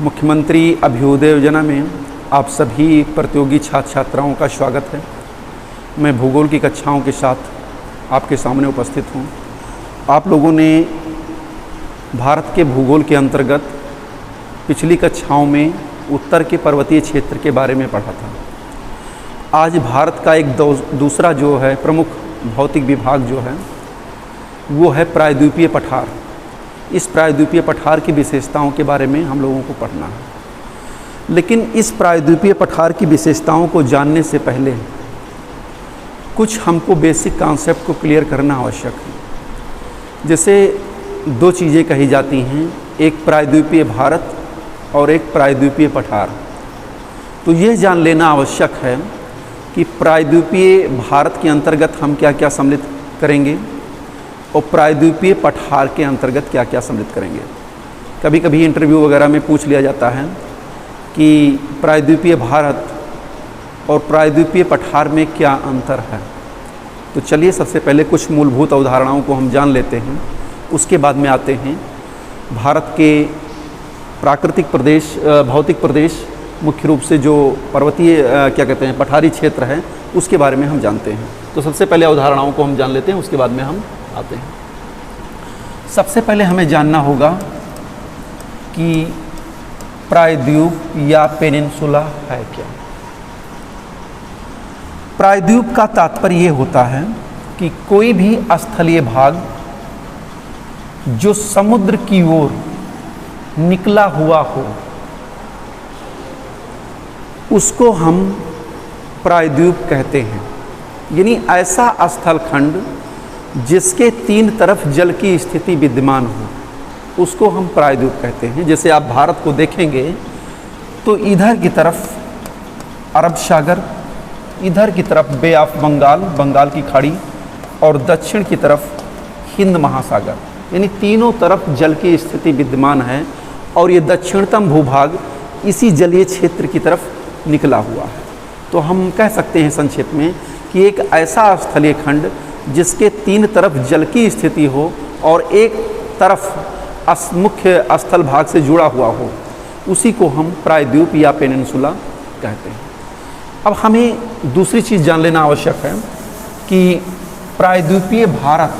मुख्यमंत्री अभ्युदय योजना में आप सभी प्रतियोगी छात्र छात्राओं का स्वागत है। मैं भूगोल की कक्षाओं के साथ आपके सामने उपस्थित हूँ। आप लोगों ने भारत के भूगोल के अंतर्गत पिछली कक्षाओं में उत्तर के पर्वतीय क्षेत्र के बारे में पढ़ा था। आज भारत का एक दूसरा जो है प्रमुख भौतिक विभाग जो है वो है प्रायद्वीपीय पठार। इस प्रायद्वीपीय पठार की विशेषताओं के बारे में हम लोगों को पढ़ना है। लेकिन इस प्रायद्वीपीय पठार की विशेषताओं को जानने से पहले कुछ हमको बेसिक कॉन्सेप्ट को क्लियर करना आवश्यक है। जैसे दो चीज़ें कही जाती हैं, एक प्रायद्वीपीय भारत और एक प्रायद्वीपीय पठार। तो यह जान लेना आवश्यक है कि प्रायद्वीपीय भारत के अंतर्गत हम क्या क्या सम्मिलित करेंगे और प्रायद्वीपीय पठार के अंतर्गत क्या क्या सम्मिलित करेंगे। कभी कभी इंटरव्यू वगैरह में पूछ लिया जाता है कि प्रायद्वीपीय भारत और प्रायद्वीपीय पठार में क्या अंतर है। तो चलिए सबसे पहले कुछ मूलभूत अवधारणाओं को हम जान लेते हैं, उसके बाद में आते हैं भारत के प्राकृतिक प्रदेश, भौतिक प्रदेश, मुख्य रूप से जो पर्वतीय क्या कहते हैं पठारी क्षेत्र है उसके बारे में हम जानते हैं। तो सबसे पहले अवधारणाओं को हम जान लेते हैं, उसके बाद में हम आते हैं। सबसे पहले हमें जानना होगा कि प्रायद्वीप या पेनिनसुला है क्या। प्रायद्वीप का तात्पर्य ये होता है कि कोई भी स्थलीय भाग जो समुद्र की ओर निकला हुआ हो उसको हम प्रायद्वीप कहते हैं। यानी ऐसा स्थल खंड जिसके तीन तरफ जल की स्थिति विद्यमान हो उसको हम प्रायद्वीप कहते हैं। जैसे आप भारत को देखेंगे तो इधर की तरफ अरब सागर, इधर की तरफ बे ऑफ बंगाल, बंगाल की खाड़ी, और दक्षिण की तरफ हिंद महासागर, यानी तीनों तरफ जल की स्थिति विद्यमान है और ये दक्षिणतम भूभाग इसी जलीय क्षेत्र की तरफ निकला हुआ है। तो हम कह सकते हैं संक्षेप में कि एक ऐसा स्थलीय खंड जिसके तीन तरफ जल की स्थिति हो और एक तरफ मुख्य स्थल भाग से जुड़ा हुआ हो, उसी को हम प्रायद्वीप या पेनिनसुला कहते हैं। अब हमें दूसरी चीज़ जान लेना आवश्यक है कि प्रायद्वीपीय भारत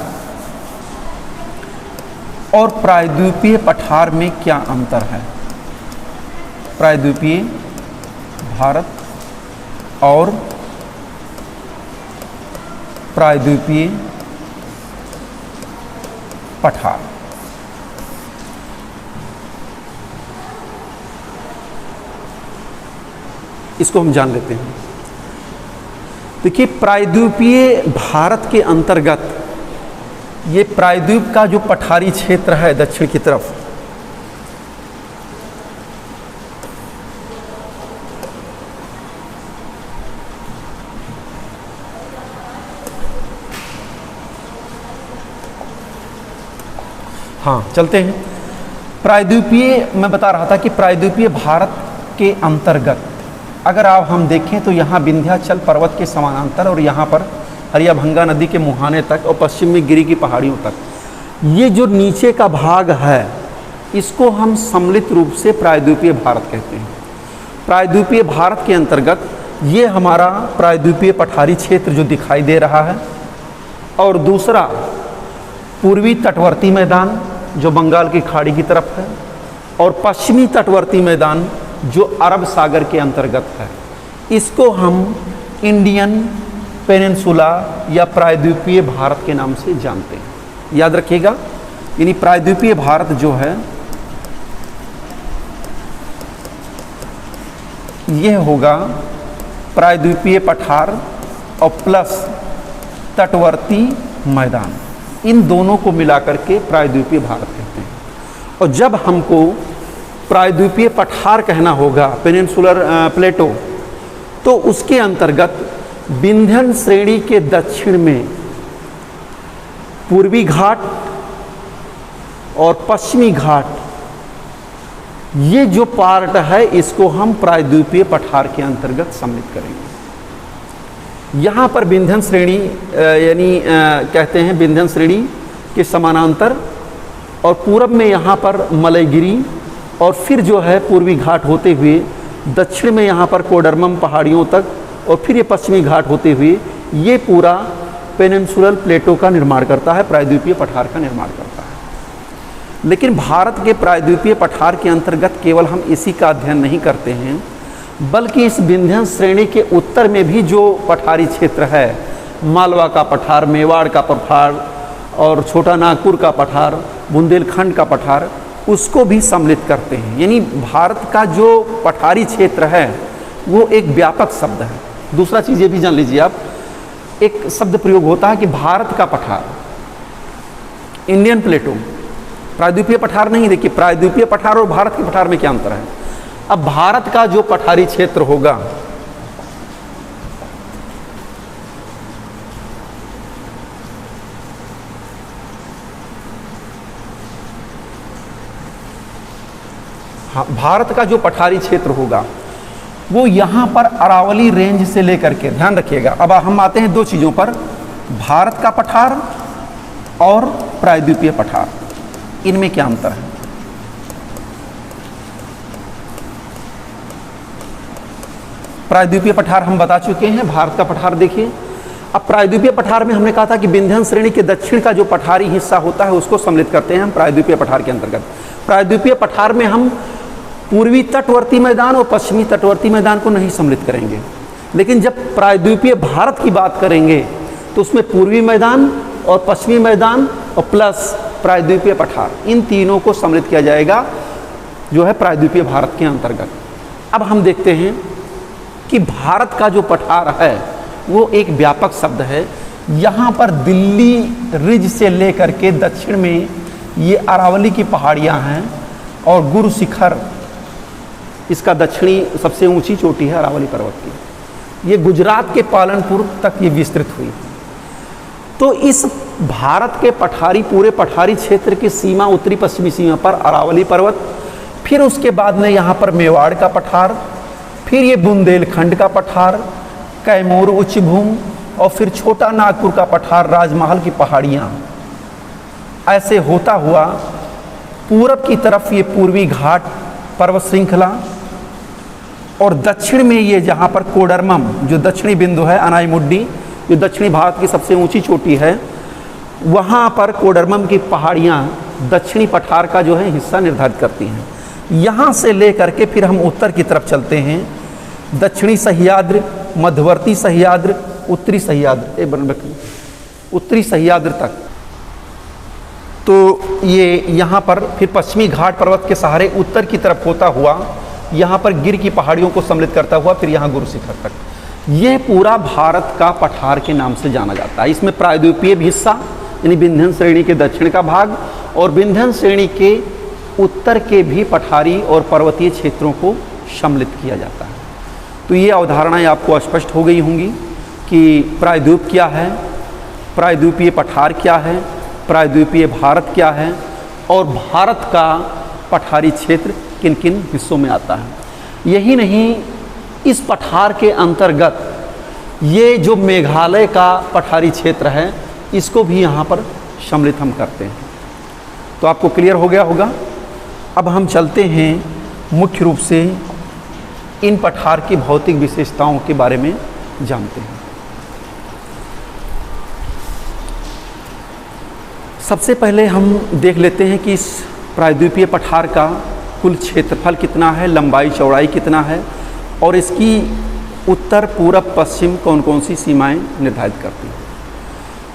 और प्रायद्वीपीय पठार में क्या अंतर है। प्रायद्वीपीय भारत और प्रायद्वीपीय पठार। इसको हम जान लेते हैं। देखिए, प्रायद्वीपीय भारत के अंतर्गत ये प्रायद्वीप का जो पठारी क्षेत्र है दक्षिण की तरफ, हाँ चलते हैं। प्रायद्वीपीय मैं बता रहा था कि प्रायद्वीपीय भारत के अंतर्गत अगर आप हम देखें तो यहाँ विंध्याचल पर्वत के समानांतर और यहाँ पर हरियाभंगा नदी के मुहाने तक और पश्चिम में गिरी की पहाड़ियों तक, ये जो नीचे का भाग है इसको हम सम्मिलित रूप से प्रायद्वीपीय भारत कहते हैं। प्रायद्वीपीय भारत के अंतर्गत ये हमारा प्रायद्वीपीय पठारी क्षेत्र जो दिखाई दे रहा है, और दूसरा पूर्वी तटवर्ती मैदान जो बंगाल की खाड़ी की तरफ है, और पश्चिमी तटवर्ती मैदान जो अरब सागर के अंतर्गत है, इसको हम इंडियन पेनिनसुला या प्रायद्वीपीय भारत के नाम से जानते हैं। याद रखिएगा, यानी प्रायद्वीपीय भारत जो है यह होगा प्रायद्वीपीय पठार और प्लस तटवर्ती मैदान, इन दोनों को मिलाकर के प्रायद्वीपीय भारत कहते हैं। और जब हमको प्रायद्वीपीय पठार कहना होगा, पेनिनसुलर प्लेटो, तो उसके अंतर्गत विंध्य श्रेणी के दक्षिण में पूर्वी घाट और पश्चिमी घाट, ये जो पार्ट है इसको हम प्रायद्वीपीय पठार के अंतर्गत सम्मिलित करेंगे। यहाँ पर विंध्य श्रेणी यानी कहते हैं विंध्य श्रेणी के समानांतर और पूरब में यहाँ पर मलयगिरी और फिर जो है पूर्वी घाट होते हुए दक्षिण में यहाँ पर कोडरमम पहाड़ियों तक, और फिर ये पश्चिमी घाट होते हुए ये पूरा पेनिनसुलर प्लेटो का निर्माण करता है, प्रायद्वीपीय पठार का निर्माण करता है। लेकिन भारत के प्रायद्वीपीय पठार के अंतर्गत केवल हम इसी का अध्ययन नहीं करते हैं, बल्कि इस विंध्य श्रेणी के उत्तर में भी जो पठारी क्षेत्र है, मालवा का पठार, मेवाड़ का पठार और छोटा नागपुर का पठार, बुंदेलखंड का पठार, उसको भी सम्मिलित करते हैं। यानी भारत का जो पठारी क्षेत्र है वो एक व्यापक शब्द है। दूसरा चीज़ ये भी जान लीजिए आप, एक शब्द प्रयोग होता है कि भारत का पठार, इंडियन प्लेटो, प्रायद्वीपीय पठार नहीं। देखिए प्रायद्वीपीय पठार और भारत के पठार में क्या अंतर है। अब भारत का जो पठारी क्षेत्र होगा भारत का जो पठारी क्षेत्र होगा वो यहाँ पर अरावली रेंज से लेकर के, ध्यान रखिएगा। अब हम आते हैं दो चीज़ों पर, भारत का पठार और प्रायद्वीपीय पठार, इनमें क्या अंतर है। प्रायद्वीपीय पठार हम बता चुके हैं, भारत का पठार देखिए। अब प्रायद्वीपीय पठार में हमने कहा था कि विंध्य श्रेणी के दक्षिण का जो पठारी हिस्सा होता है उसको सम्मिलित करते हैं हम प्रायद्वीपीय पठार के अंतर्गत। प्रायद्वीपीय पठार में हम पूर्वी तटवर्ती मैदान और पश्चिमी तटवर्ती मैदान को नहीं सम्मिलित करेंगे, लेकिन जब प्रायद्वीपीय भारत की बात करेंगे तो उसमें पूर्वी मैदान और पश्चिमी मैदान और प्लस प्रायद्वीपीय पठार, इन तीनों को सम्मिलित किया जाएगा जो है प्रायद्वीपीय भारत के अंतर्गत। अब हम देखते हैं कि भारत का जो पठार है वो एक व्यापक शब्द है। यहाँ पर दिल्ली रिज से लेकर के दक्षिण में ये अरावली की पहाड़ियाँ हैं और गुरु शिखर इसका दक्षिणी सबसे ऊंची चोटी है अरावली पर्वत की। ये गुजरात के पालनपुर तक ये विस्तृत हुई। तो इस भारत के पठारी, पूरे पठारी क्षेत्र की सीमा, उत्तरी पश्चिमी सीमा पर अरावली पर्वत, फिर उसके बाद में यहाँ पर मेवाड़ का पठार, फिर ये बुंदेलखंड का पठार, कैमूर उच्च भूमि और फिर छोटा नागपुर का पठार, राजमहल की पहाड़ियाँ, ऐसे होता हुआ पूरब की तरफ ये पूर्वी घाट पर्वत श्रृंखला और दक्षिण में ये जहाँ पर कोडरमम जो दक्षिणी बिंदु है, अनाईमुड्डी जो दक्षिणी भारत की सबसे ऊंची चोटी है, वहाँ पर कोडरमम की पहाड़ियाँ दक्षिणी पठार का जो है हिस्सा निर्धारित करती हैं। यहाँ से लेकर के फिर हम उत्तर की तरफ चलते हैं, दक्षिणी सह्याद्र, मध्यवर्ती सह्याद्र, उत्तरी सह्याद्र, उत्तरी सह्याद्र तक। तो ये यहाँ पर फिर पश्चिमी घाट पर्वत के सहारे उत्तर की तरफ होता हुआ यहाँ पर गिर की पहाड़ियों को सम्मिलित करता हुआ फिर यहाँ गुरु शिखर तक, ये पूरा भारत का पठार के नाम से जाना जाता है। इसमें प्रायद्वीपीय भी हिस्सा यानी विंध्य श्रेणी के दक्षिण का भाग और विंध्य श्रेणी के उत्तर के भी पठारी और पर्वतीय क्षेत्रों को सम्मिलित किया जाता है। तो ये अवधारणाएं आपको स्पष्ट हो गई होंगी कि प्रायद्वीप क्या है, प्रायद्वीपीय पठार क्या है, प्रायद्वीपीय भारत क्या है और भारत का पठारी क्षेत्र किन किन हिस्सों में आता है। यही नहीं, इस पठार के अंतर्गत ये जो मेघालय का पठारी क्षेत्र है इसको भी यहाँ पर सम्मिलित हम करते हैं। तो आपको क्लियर हो गया होगा। अब हम चलते हैं मुख्य रूप से इन पठार की भौतिक विशेषताओं के बारे में जानते हैं। सबसे पहले हम देख लेते हैं कि इस प्रायद्वीपीय पठार का कुल क्षेत्रफल कितना है, लंबाई चौड़ाई कितना है और इसकी उत्तर पूरब पश्चिम कौन कौन सी सीमाएं निर्धारित करती हैं।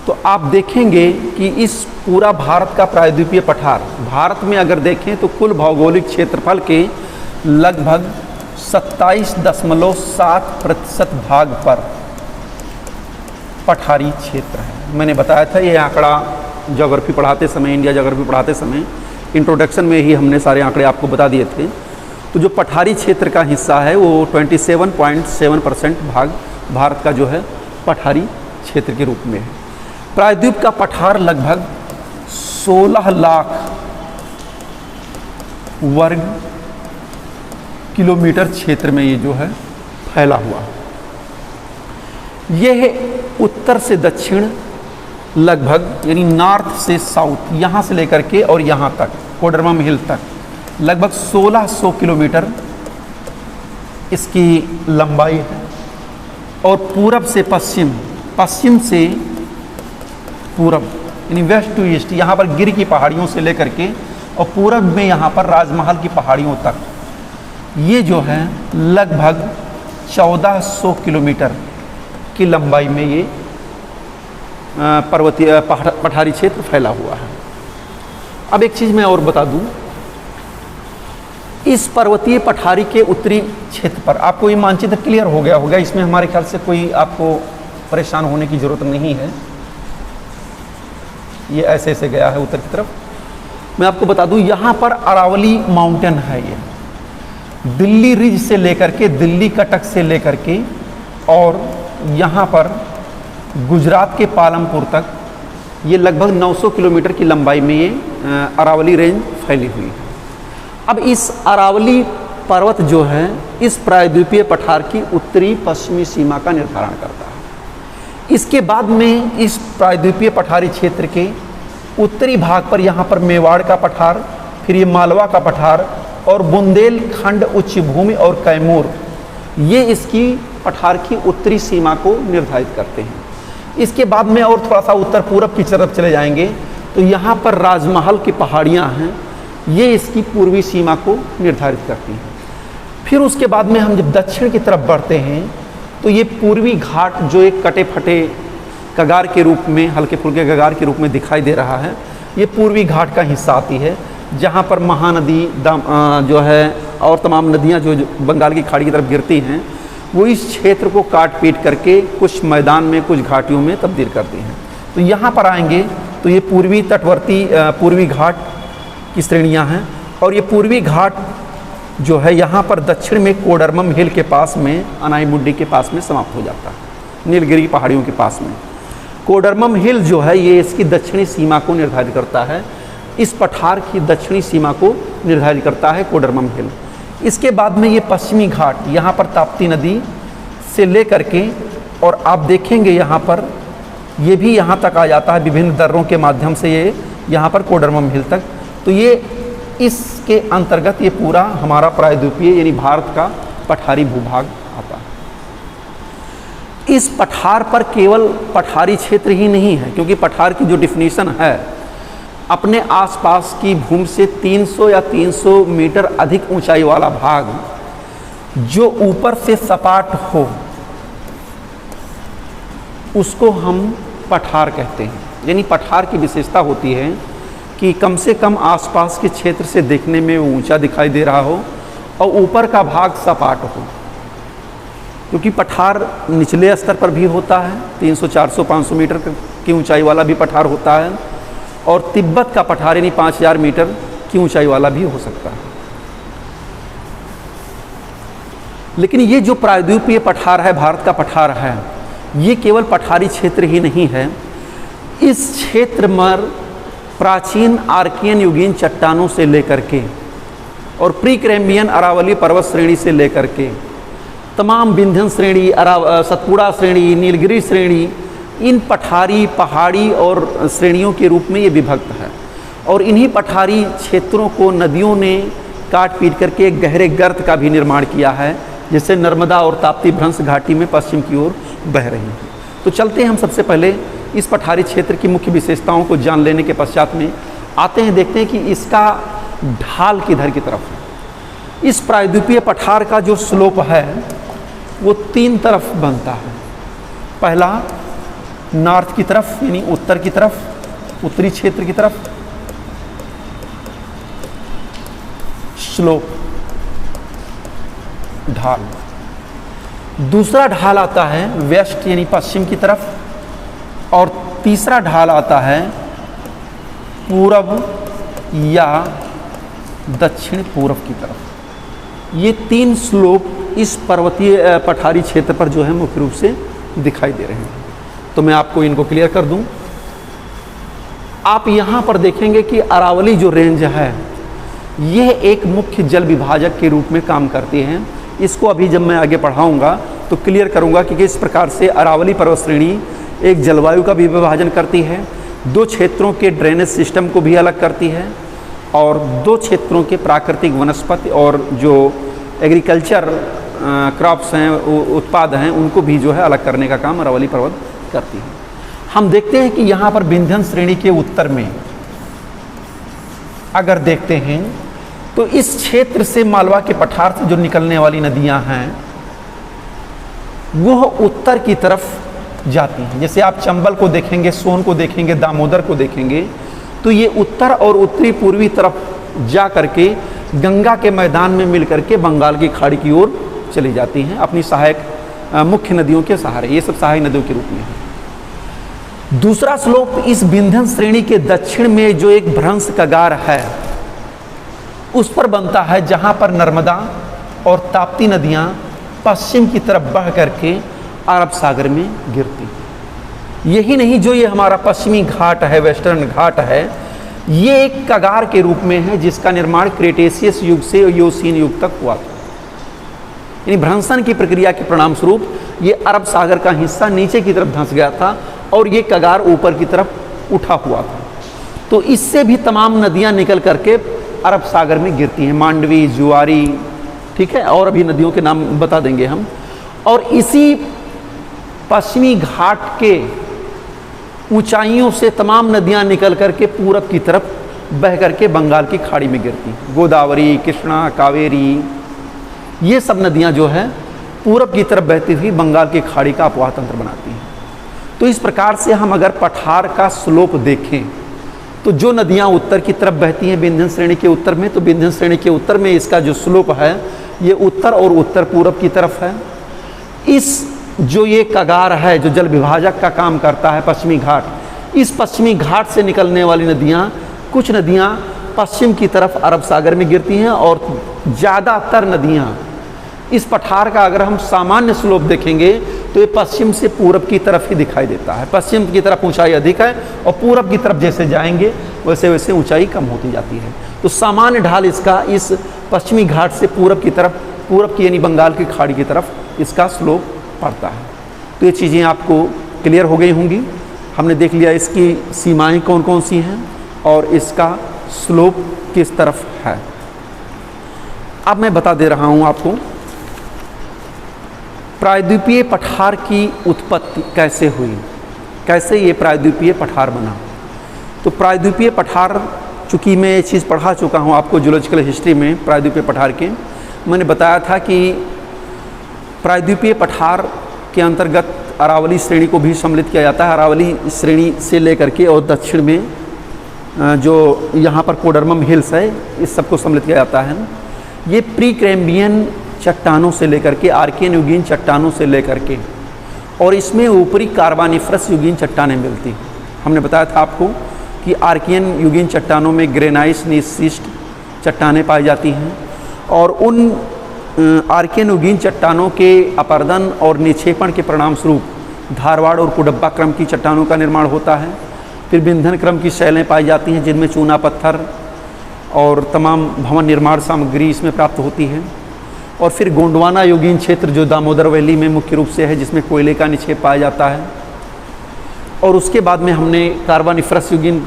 तो आप देखेंगे कि इस पूरा भारत का प्रायद्वीपीय पठार, भारत में अगर देखें तो कुल भौगोलिक क्षेत्रफल के लगभग 27.7% भाग पर पठारी क्षेत्र है। मैंने बताया था ये आंकड़ा ज्योग्राफी पढ़ाते समय, इंडिया ज्योग्राफी पढ़ाते समय इंट्रोडक्शन में ही हमने सारे आंकड़े आपको बता दिए थे। तो जो पठारी क्षेत्र का हिस्सा है वो 27.7% भाग भारत का जो है पठारी क्षेत्र के रूप में है। प्रायद्वीप का पठार लगभग 16 लाख वर्ग किलोमीटर क्षेत्र में ये जो है फैला हुआ। यह उत्तर से दक्षिण लगभग यानी नॉर्थ से साउथ, यहाँ से लेकर के और यहाँ तक कोडरमम हिल तक लगभग 1600 किलोमीटर इसकी लंबाई है और पूरब से पश्चिम, पश्चिम से पूरब यानी वेस्ट टू ईस्ट, यहाँ पर गिर की पहाड़ियों से लेकर के और पूरब में यहाँ पर राजमहल की पहाड़ियों तक, ये जो है लगभग 1400 किलोमीटर की लंबाई में ये पर्वतीय पठारी क्षेत्र फैला हुआ है। अब एक चीज़ मैं और बता दूं, इस पर्वतीय पठारी के उत्तरी क्षेत्र पर आपको ये मानचित्र क्लियर हो गया होगा, इसमें हमारे ख्याल से कोई आपको परेशान होने की ज़रूरत नहीं है। ये ऐसे ऐसे गया है उत्तर की तरफ। मैं आपको बता दूं, यहाँ पर अरावली माउंटेन है। ये दिल्ली रिज से लेकर के, दिल्ली कटक से लेकर के और यहाँ पर गुजरात के पालमपुर तक ये लगभग 900 किलोमीटर की लंबाई में ये अरावली रेंज फैली हुई है। अब इस अरावली पर्वत जो है इस प्रायद्वीपीय पठार की उत्तरी पश्चिमी सीमा का निर्धारण करता है। इसके बाद में इस प्रायद्वीपीय पठारी क्षेत्र के उत्तरी भाग पर यहाँ पर मेवाड़ का पठार, फिर ये मालवा का पठार और बुंदेलखंड उच्च भूमि और कैमूर, ये इसकी पठार की उत्तरी सीमा को निर्धारित करते हैं। इसके बाद में और थोड़ा सा उत्तर पूरब की तरफ चले जाएंगे तो यहाँ पर राजमहल की पहाड़ियाँ हैं, ये इसकी पूर्वी सीमा को निर्धारित करती हैं। फिर उसके बाद में हम जब दक्षिण की तरफ बढ़ते हैं तो ये पूर्वी घाट जो एक कटे फटे कगार के रूप में, हल्के फुल्के कगार के रूप में दिखाई दे रहा है, ये पूर्वी घाट का हिस्सा आती है, जहाँ पर महानदी जो है और तमाम नदियाँ जो बंगाल की खाड़ी की तरफ गिरती हैं, वो इस क्षेत्र को काट पीट करके कुछ मैदान में, कुछ घाटियों में तब्दील करती हैं। तो यहाँ पर आएंगे तो ये पूर्वी तटवर्ती पूर्वी घाट की श्रेणियाँ हैं और ये पूर्वी घाट जो है यहाँ पर दक्षिण में कोडरमम हिल के पास में, अनाईमुड्डी के पास में समाप्त हो जाता है, नीलगिरी पहाड़ियों के पास में। कोडरमम हिल जो है ये इसकी दक्षिणी सीमा को निर्धारित करता है, इस पठार की दक्षिणी सीमा को निर्धारित करता है कोडरमम हिल। इसके बाद में ये पश्चिमी घाट, यहाँ पर ताप्ती नदी से ले करके और आप देखेंगे यहाँ पर ये भी यहाँ तक आ जाता है, विभिन्न दर्रों के माध्यम से ये यहाँ पर कोडरमम हिल तक। तो ये इसके अंतर्गत ये पूरा हमारा प्रायद्वीपीय यानी भारत का पठारी भूभाग आता है। इस पठार पर केवल पठारी क्षेत्र ही नहीं है, क्योंकि पठार की जो डिफिनीशन है, अपने आसपास की भूमि से 300 या 300 मीटर अधिक ऊंचाई वाला भाग जो ऊपर से सपाट हो, उसको हम पठार कहते हैं। यानी पठार की विशेषता होती है कि कम से कम आसपास के क्षेत्र से देखने में वो ऊंचा दिखाई दे रहा हो और ऊपर का भाग सपाट हो, क्योंकि पठार निचले स्तर पर भी होता है, 300, 400, 500 मीटर की ऊंचाई वाला भी पठार होता है और तिब्बत का पठार यानी 5000 मीटर की ऊंचाई वाला भी हो सकता है। लेकिन ये जो प्रायद्वीपीय पठार है, भारत का पठार है, ये केवल पठारी क्षेत्र ही नहीं है। इस क्षेत्र में प्राचीन आर्कियन युगीन चट्टानों से लेकर के और प्री कैम्ब्रियन अरावली पर्वत श्रेणी से लेकर के तमाम विंध्यन श्रेणी, सतपुड़ा श्रेणी, नीलगिरी श्रेणी, इन पठारी, पहाड़ी और श्रेणियों के रूप में ये विभक्त है। और इन्हीं पठारी क्षेत्रों को नदियों ने काट पीट करके एक गहरे गर्त का भी निर्माण किया है, जिससे नर्मदा और ताप्ती भ्रंश घाटी में पश्चिम की ओर बह रही हैं। तो चलते हैं हम सबसे पहले इस पठारी क्षेत्र की मुख्य विशेषताओं को जान लेने के पश्चात में आते हैं, देखते हैं कि इसका ढाल किधर की तरफ है। इस प्रायद्वीपीय पठार का जो स्लोप है वो 3 तरफ बनता है। पहला नॉर्थ की तरफ यानी उत्तर की तरफ, उत्तरी क्षेत्र की तरफ स्लोप ढाल। दूसरा ढाल आता है वेस्ट यानी पश्चिम की तरफ और तीसरा ढाल आता है पूरब या दक्षिण पूर्व की तरफ। ये 3 स्लोप इस पर्वतीय पठारी क्षेत्र पर जो है मुख्य रूप से दिखाई दे रहे हैं। तो मैं आपको इनको क्लियर कर दूं। आप यहाँ पर देखेंगे कि अरावली जो रेंज है यह एक मुख्य जल विभाजक के रूप में काम करती है। इसको अभी जब मैं आगे पढ़ाऊँगा तो क्लियर करूँगा कि किस प्रकार से अरावली पर्वत श्रेणी एक जलवायु का भी विभाजन करती है, 2 क्षेत्रों के ड्रेनेज सिस्टम को भी अलग करती है और दो क्षेत्रों के प्राकृतिक वनस्पति और जो एग्रीकल्चर क्रॉप्स हैं, उत्पाद हैं, उनको भी जो है अलग करने का काम अरावली पर्वत करती है। हम देखते हैं कि यहाँ पर विंध्य श्रेणी के उत्तर में अगर देखते हैं तो इस क्षेत्र से मालवा के पठार से जो निकलने वाली नदियाँ हैं वह उत्तर की तरफ जाती हैं। जैसे आप चंबल को देखेंगे, सोन को देखेंगे, दामोदर को देखेंगे, तो ये उत्तर और उत्तरी पूर्वी तरफ जा करके गंगा के मैदान में मिल करके बंगाल की खाड़ी की ओर चली जाती हैं अपनी सहायक मुख्य नदियों के सहारे। ये सब सहायक नदियों के रूप में है। दूसरा स्लोप इस विंध्य श्रेणी के दक्षिण में जो एक भ्रंश कगार है उस पर बनता है, जहाँ पर नर्मदा और ताप्ती नदियाँ पश्चिम की तरफ बह करके अरब सागर में गिरती हैं। यही नहीं, जो ये हमारा पश्चिमी घाट है, वेस्टर्न घाट है, ये एक कगार के रूप में है जिसका निर्माण क्रेटेशियस युग से योसीन युग तक हुआ था। यानी भ्रंशन की प्रक्रिया के परिणाम स्वरूप ये अरब सागर का हिस्सा नीचे की तरफ धंस गया था और ये कगार ऊपर की तरफ उठा हुआ था। तो इससे भी तमाम नदियां निकल करके अरब सागर में गिरती हैं, मांडवी, जुआरी, ठीक है, और अभी नदियों के नाम बता देंगे हम। और इसी पश्चिमी घाट के ऊंचाइयों से तमाम नदियां निकल करके पूरब की तरफ बह करके बंगाल की खाड़ी में गिरती हैं। गोदावरी, कृष्णा, कावेरी, ये सब नदियां जो है पूरब की तरफ बहती हुई बंगाल की खाड़ी का अपवाह तंत्र बनाती हैं। तो इस प्रकार से हम अगर पठार का स्लोप देखें तो जो नदियां उत्तर की तरफ बहती हैं विंध्य श्रेणी के उत्तर में, तो विंध्य श्रेणी के उत्तर में इसका जो स्लोप है ये उत्तर और उत्तर पूरब की तरफ है। इस जो ये कगार है जो जल विभाजक का काम करता है पश्चिमी घाट, इस पश्चिमी घाट से निकलने वाली नदियाँ, कुछ नदियाँ पश्चिम की तरफ अरब सागर में गिरती हैं और ज़्यादातर नदियाँ इस पठार का अगर हम सामान्य स्लोप देखेंगे तो ये पश्चिम से पूरब की तरफ ही दिखाई देता है। पश्चिम की तरफ ऊंचाई अधिक है और पूरब की तरफ जैसे जाएंगे वैसे वैसे ऊंचाई कम होती जाती है। तो सामान्य ढाल इसका इस पश्चिमी घाट से पूरब की तरफ, पूरब की यानी बंगाल की खाड़ी की तरफ इसका स्लोप पड़ता है। तो ये चीज़ें आपको क्लियर हो गई होंगी। हमने देख लिया इसकी सीमाएं कौन कौन सी हैं और इसका स्लोप किस तरफ है। अब मैं बता दे रहा हूँ आपको प्रायद्वीपीय पठार की उत्पत्ति कैसे हुई, कैसे ये प्रायद्वीपीय पठार बना। तो प्रायद्वीपीय पठार, चूँकि मैं ये चीज़ पढ़ा चुका हूँ आपको जूलॉजिकल हिस्ट्री में, प्रायद्वीपीय पठार के मैंने बताया था कि प्रायद्वीपीय पठार के अंतर्गत अरावली श्रेणी को भी सम्मिलित किया जाता है। अरावली श्रेणी से लेकर के और दक्षिण में जो यहाँ पर कोडरमम हिल्स है, इस सबको सम्मिलित किया जाता है। ये प्री कैम्बियन चट्टानों से लेकर के आर्कियन युगीन चट्टानों से लेकर के और इसमें ऊपरी कार्बानिफरस युगीन चट्टानें मिलती। हमने बताया था आपको कि आर्कियन युगीन चट्टानों में ग्रेनाइस निशिष्ट चट्टानें पाई जाती हैं और उन आर्कियन युगीन चट्टानों के अपर्दन और निक्षेपण के परिणाम स्वरूप धारवाड़ और कुडब्बा क्रम की चट्टानों का निर्माण होता है। फिर विंध्यन क्रम की शैलें पाई जाती हैं जिनमें चूना पत्थर और तमाम भवन निर्माण सामग्री इसमें प्राप्त होती है। और फिर गोंडवाना युगीन क्षेत्र जो दामोदर वैली में मुख्य रूप से है, जिसमें कोयले का निक्षेप पाया जाता है। और उसके बाद में हमने कार्बानिफरस युगीन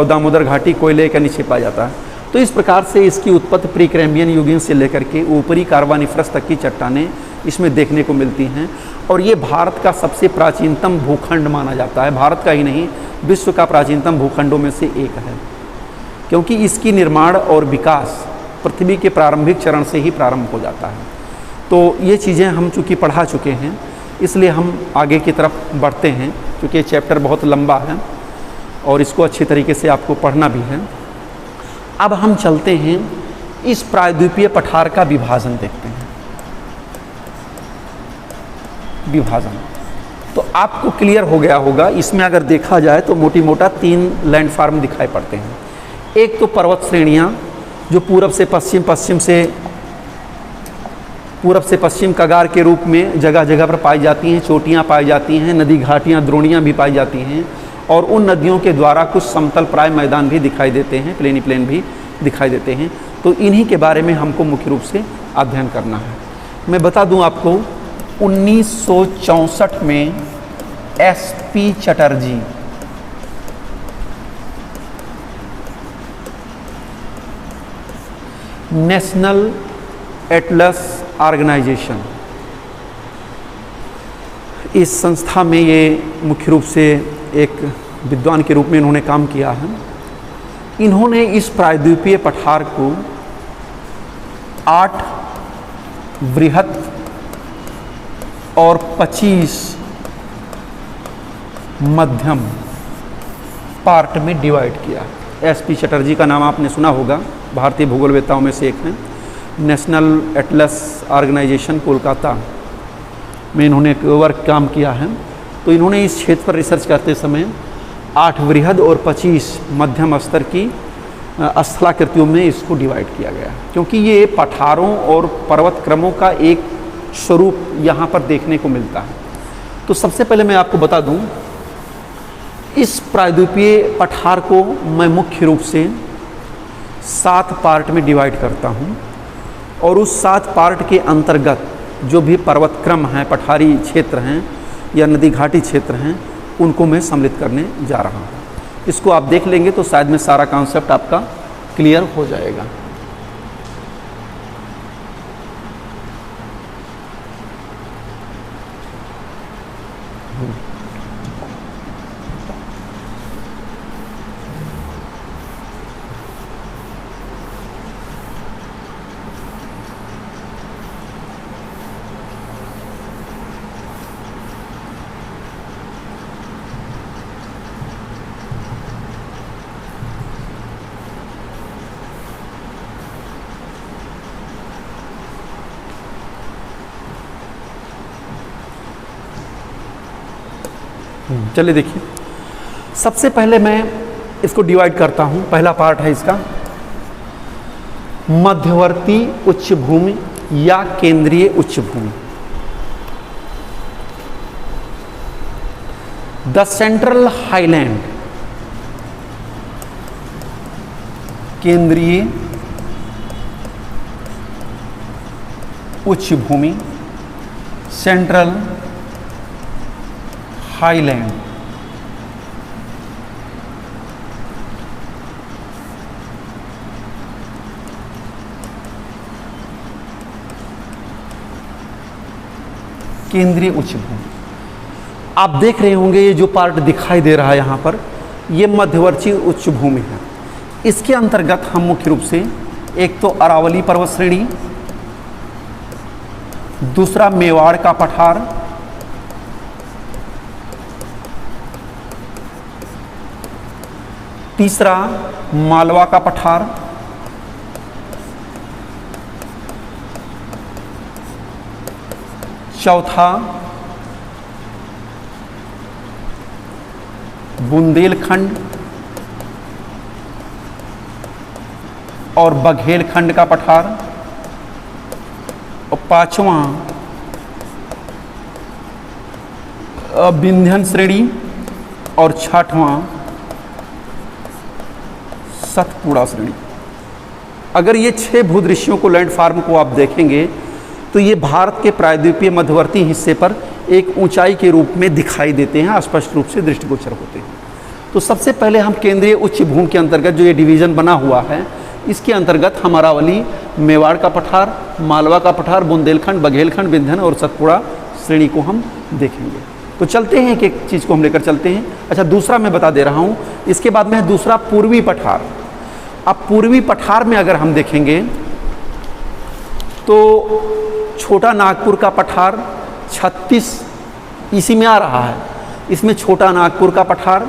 दामोदर घाटी कोयले का निक्षेप पाया जाता है। तो इस प्रकार से इसकी उत्पत्ति प्री कैम्बियन युगीन से लेकर के ऊपरी कार्बानिफरस तक की चट्टानें इसमें देखने को मिलती हैं। और ये भारत का सबसे प्राचीनतम भूखंड माना जाता है। भारत का ही नहीं, विश्व का प्राचीनतम भूखंडों में से एक है, क्योंकि इसकी निर्माण और विकास पृथ्वी के प्रारंभिक चरण से ही प्रारंभ हो जाता है। तो ये चीज़ें हम चूँकि पढ़ा चुके हैं, इसलिए हम आगे की तरफ बढ़ते हैं, क्योंकि ये चैप्टर बहुत लंबा है और इसको अच्छी तरीके से आपको पढ़ना भी है। अब हम चलते हैं इस प्रायद्वीपीय पठार का विभाजन देखते हैं। विभाजन तो आपको क्लियर हो गया होगा। इसमें अगर देखा जाए तो मोटी मोटा 3 लैंडफॉर्म दिखाई पड़ते हैं। एक तो पर्वत श्रेणियाँ जो पूरब से पश्चिम, पश्चिम से पूरब से पश्चिम कगार के रूप में जगह जगह पर पाई जाती हैं, चोटियाँ पाई जाती हैं, नदी घाटियाँ, द्रोणियाँ भी पाई जाती हैं और उन नदियों के द्वारा कुछ समतल प्राय मैदान भी दिखाई देते हैं, प्लेनी प्लेन भी दिखाई देते हैं। तो इन्हीं के बारे में हमको मुख्य रूप से अध्ययन करना है। मैं बता दूं आपको, 1964 में SP Chatterjee national atlas organisation. इस संस्था में ये मुख्य रूप से एक विद्वान के रूप में इन्होंने काम किया है। इन्होंने इस प्रायद्वीपीय पठार को 8 वृहत और 25 मध्यम पार्ट में डिवाइड किया। एसपी चटर्जी का नाम आपने सुना होगा, भारतीय भूगोलवेत्ताओं में से एक हैं। नेशनल एटलस ऑर्गेनाइजेशन कोलकाता में इन्होंने वर्क काम किया है। तो इन्होंने इस क्षेत्र पर रिसर्च करते समय 8 वृहद और 25 मध्यम स्तर की स्थलाकृतियों में इसको डिवाइड किया गया, क्योंकि ये पठारों और पर्वत क्रमों का एक स्वरूप यहाँ पर देखने को मिलता है। तो सबसे पहले मैं आपको बता दूँ, इस प्रायद्वीपीय पठार को मैं मुख्य रूप से 7 पार्ट में डिवाइड करता हूँ, और उस 7 पार्ट के अंतर्गत जो भी पर्वत क्रम हैं, पठारी क्षेत्र हैं या नदी घाटी क्षेत्र हैं, उनको मैं सम्मिलित करने जा रहा हूँ। इसको आप देख लेंगे तो शायद में सारा कॉन्सेप्ट आपका क्लियर हो जाएगा। चलिए देखिए, सबसे पहले मैं इसको डिवाइड करता हूं। पहला पार्ट है इसका मध्यवर्ती उच्च भूमि या केंद्रीय उच्च भूमि। द सेंट्रल हाईलैंड, केंद्रीय उच्च भूमि, सेंट्रल हाईलैंड। केंद्रीय उच्च भूमि। आप देख रहे होंगे ये जो पार्ट दिखाई दे रहा है यहाँ पर, ये मध्यवर्ती उच्च भूमि है। इसके अंतर्गत हम मुख्य रूप से एक तो अरावली पर्वत श्रेणी, दूसरा मेवाड़ का पठार, तीसरा मालवा का पठार, चौथा बुंदेलखंड और बघेलखंड का पठार, और पांचवा विंध्य श्रेणी, और छठवां सतपुड़ा श्रेणी। अगर ये 6 भूदृश्यों को, लैंडफॉर्म को आप देखेंगे तो ये भारत के प्रायद्वीपीय मध्यवर्ती हिस्से पर एक ऊंचाई के रूप में दिखाई देते हैं, स्पष्ट रूप से दृष्टिगोचर होते हैं। तो सबसे पहले हम केंद्रीय उच्च भूमि के अंतर्गत जो ये डिवीज़न बना हुआ है, इसके अंतर्गत हम अरावली, मेवाड़ का पठार, मालवा का पठार, बुंदेलखंड, बघेलखंड, विंध्य और सतपुड़ा श्रेणी को हम देखेंगे। तो चलते हैं, एक एक चीज़ को हम लेकर चलते हैं। अच्छा, दूसरा मैं बता दे रहा हूँ, इसके बाद में दूसरा पूर्वी पठार। अब पूर्वी पठार में अगर हम देखेंगे तो छोटा नागपुर का पठार 36 इसी में आ रहा है। इसमें छोटा नागपुर का पठार,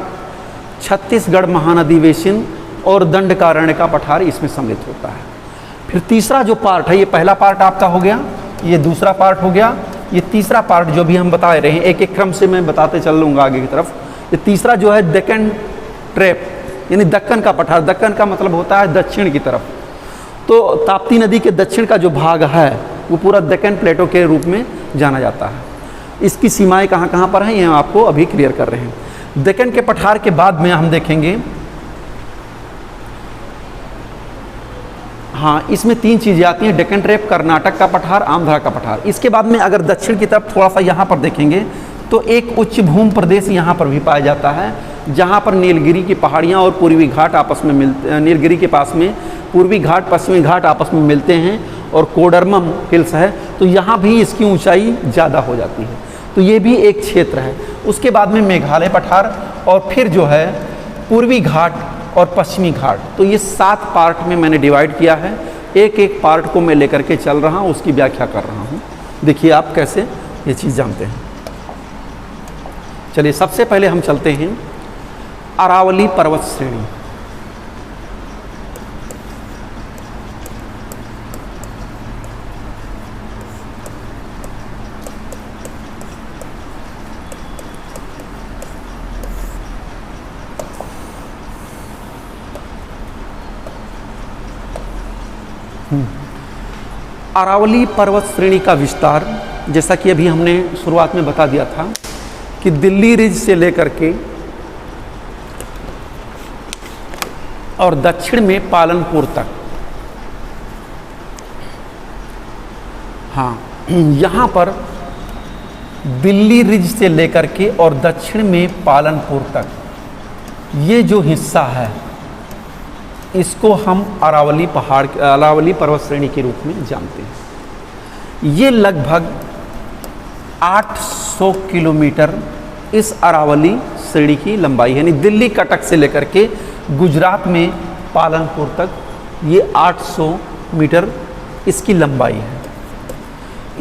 छत्तीसगढ़ महानदी बेसिन और दंडकारण्य का पठार इसमें सम्मिलित होता है। फिर तीसरा जो पार्ट है, ये पहला पार्ट आपका हो गया, ये दूसरा पार्ट हो गया, ये तीसरा पार्ट जो भी हम बता रहे हैं, एक एक क्रम से मैं बताते चल लूँगा आगे की तरफ। ये तीसरा जो है डेक्कन ट्रैप, यानी दक्कन का पठार। दक्कन का मतलब होता है दक्षिण की तरफ। तो ताप्ती नदी के दक्षिण का जो भाग है वो पूरा डेक्कन प्लेटो के रूप में जाना जाता है। इसकी सीमाएं कहाँ कहाँ पर हैं, ये हम आपको अभी क्लियर कर रहे हैं। डेक्कन के पठार के बाद में हम देखेंगे, हाँ, इसमें 3 चीज़ें आती हैं, डेक्कन ट्रैप, कर्नाटक का पठार, आंध्रा का पठार। इसके बाद में अगर दक्षिण की तरफ थोड़ा सा यहाँ पर देखेंगे तो एक उच्च भूमि प्रदेश यहाँ पर भी पाया जाता है, जहाँ पर नीलगिरी की पहाड़ियाँ और पूर्वी घाट आपस में मिलते, नीलगिरी के पास में पूर्वी घाट पश्चिमी घाट आपस में मिलते हैं और कोडरमम हिल्स है, तो यहाँ भी इसकी ऊंचाई ज़्यादा हो जाती है। तो ये भी एक क्षेत्र है। उसके बाद में मेघालय पठार और फिर जो है पूर्वी घाट और पश्चिमी घाट। तो ये 7 पार्ट में मैंने डिवाइड किया है। एक एक पार्ट को मैं लेकर के चल रहा हूँ, उसकी व्याख्या कर रहा हूँ। देखिए आप कैसे ये चीज़ जानते हैं। चलिए सबसे पहले हम चलते हैं अरावली पर्वत श्रेणी। अरावली पर्वत श्रेणी का विस्तार, जैसा कि अभी हमने शुरुआत में बता दिया था कि दिल्ली रिज से लेकर के और दक्षिण में पालनपुर तक, हाँ यहाँ पर दिल्ली रिज से लेकर के और दक्षिण में पालनपुर तक ये जो हिस्सा है इसको हम अरावली पर्वत श्रेणी के रूप में जानते हैं। ये लगभग 800 किलोमीटर इस अरावली श्रेणी की लंबाई है, यानी दिल्ली कटक से लेकर के गुजरात में पालनपुर तक ये 800 मीटर इसकी लंबाई है।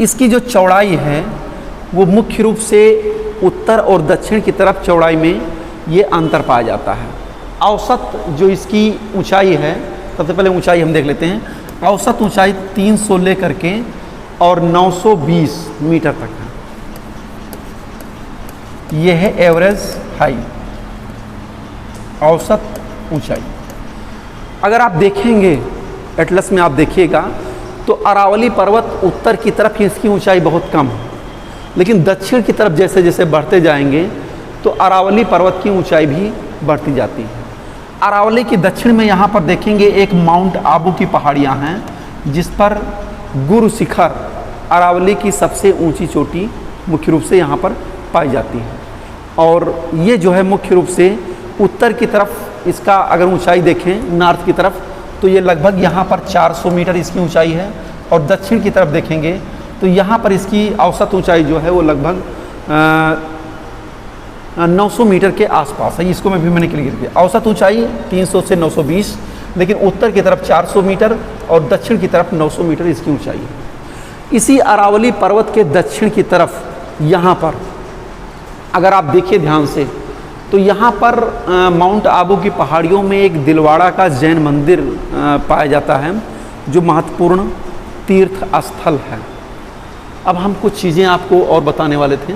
इसकी जो चौड़ाई है वो मुख्य रूप से उत्तर और दक्षिण की तरफ चौड़ाई में ये अंतर पाया जाता है। औसत जो इसकी ऊंचाई है, सबसे पहले ऊंचाई हम देख लेते हैं। औसत ऊंचाई 300 लेकर के और 920 मीटर तक है। यह है एवरेज हाई, औसत ऊंचाई। अगर आप देखेंगे एटलस में, आप देखिएगा तो अरावली पर्वत उत्तर की तरफ ही इसकी ऊंचाई बहुत कम है, लेकिन दक्षिण की तरफ जैसे जैसे बढ़ते जाएंगे तो अरावली पर्वत की ऊंचाई भी बढ़ती जाती है। अरावली के दक्षिण में यहाँ पर देखेंगे एक माउंट आबू की पहाड़ियाँ हैं, जिस पर गुरु शिखर अरावली की सबसे ऊंची चोटी मुख्य रूप से यहाँ पर पाई जाती है। और ये जो है मुख्य रूप से उत्तर की तरफ इसका अगर ऊंचाई देखें नॉर्थ की तरफ, तो ये लगभग यहाँ पर 400 मीटर इसकी ऊंचाई है। और दक्षिण की तरफ देखेंगे तो यहाँ पर इसकी औसत ऊंचाई जो है वो लगभग 900 मीटर के आसपास है। इसको मैंने क्लियर किया। औसत ऊंचाई 300 से 920, लेकिन उत्तर की तरफ 400 मीटर और दक्षिण की तरफ 900 मीटर इसकी ऊंचाई है। इसी अरावली पर्वत के दक्षिण की तरफ यहाँ पर अगर आप देखिए ध्यान से, तो यहाँ पर माउंट आबू की पहाड़ियों में एक दिलवाड़ा का जैन मंदिर पाया जाता है, जो महत्वपूर्ण तीर्थ स्थल है। अब हम कुछ चीज़ें आपको और बताने वाले थे।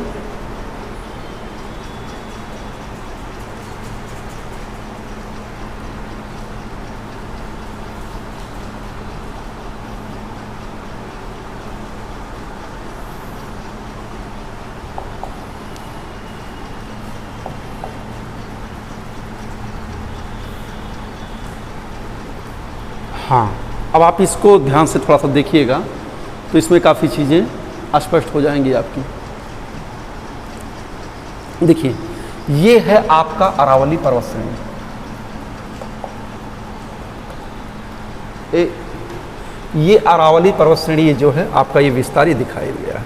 हाँ, अब आप इसको ध्यान से थोड़ा सा देखिएगा तो इसमें काफ़ी चीज़ें स्पष्ट हो जाएंगी आपकी। देखिए, ये है आपका अरावली पर्वत श्रेणी। ये अरावली पर्वत श्रेणी जो है आपका ये विस्तार दिखाया गया है।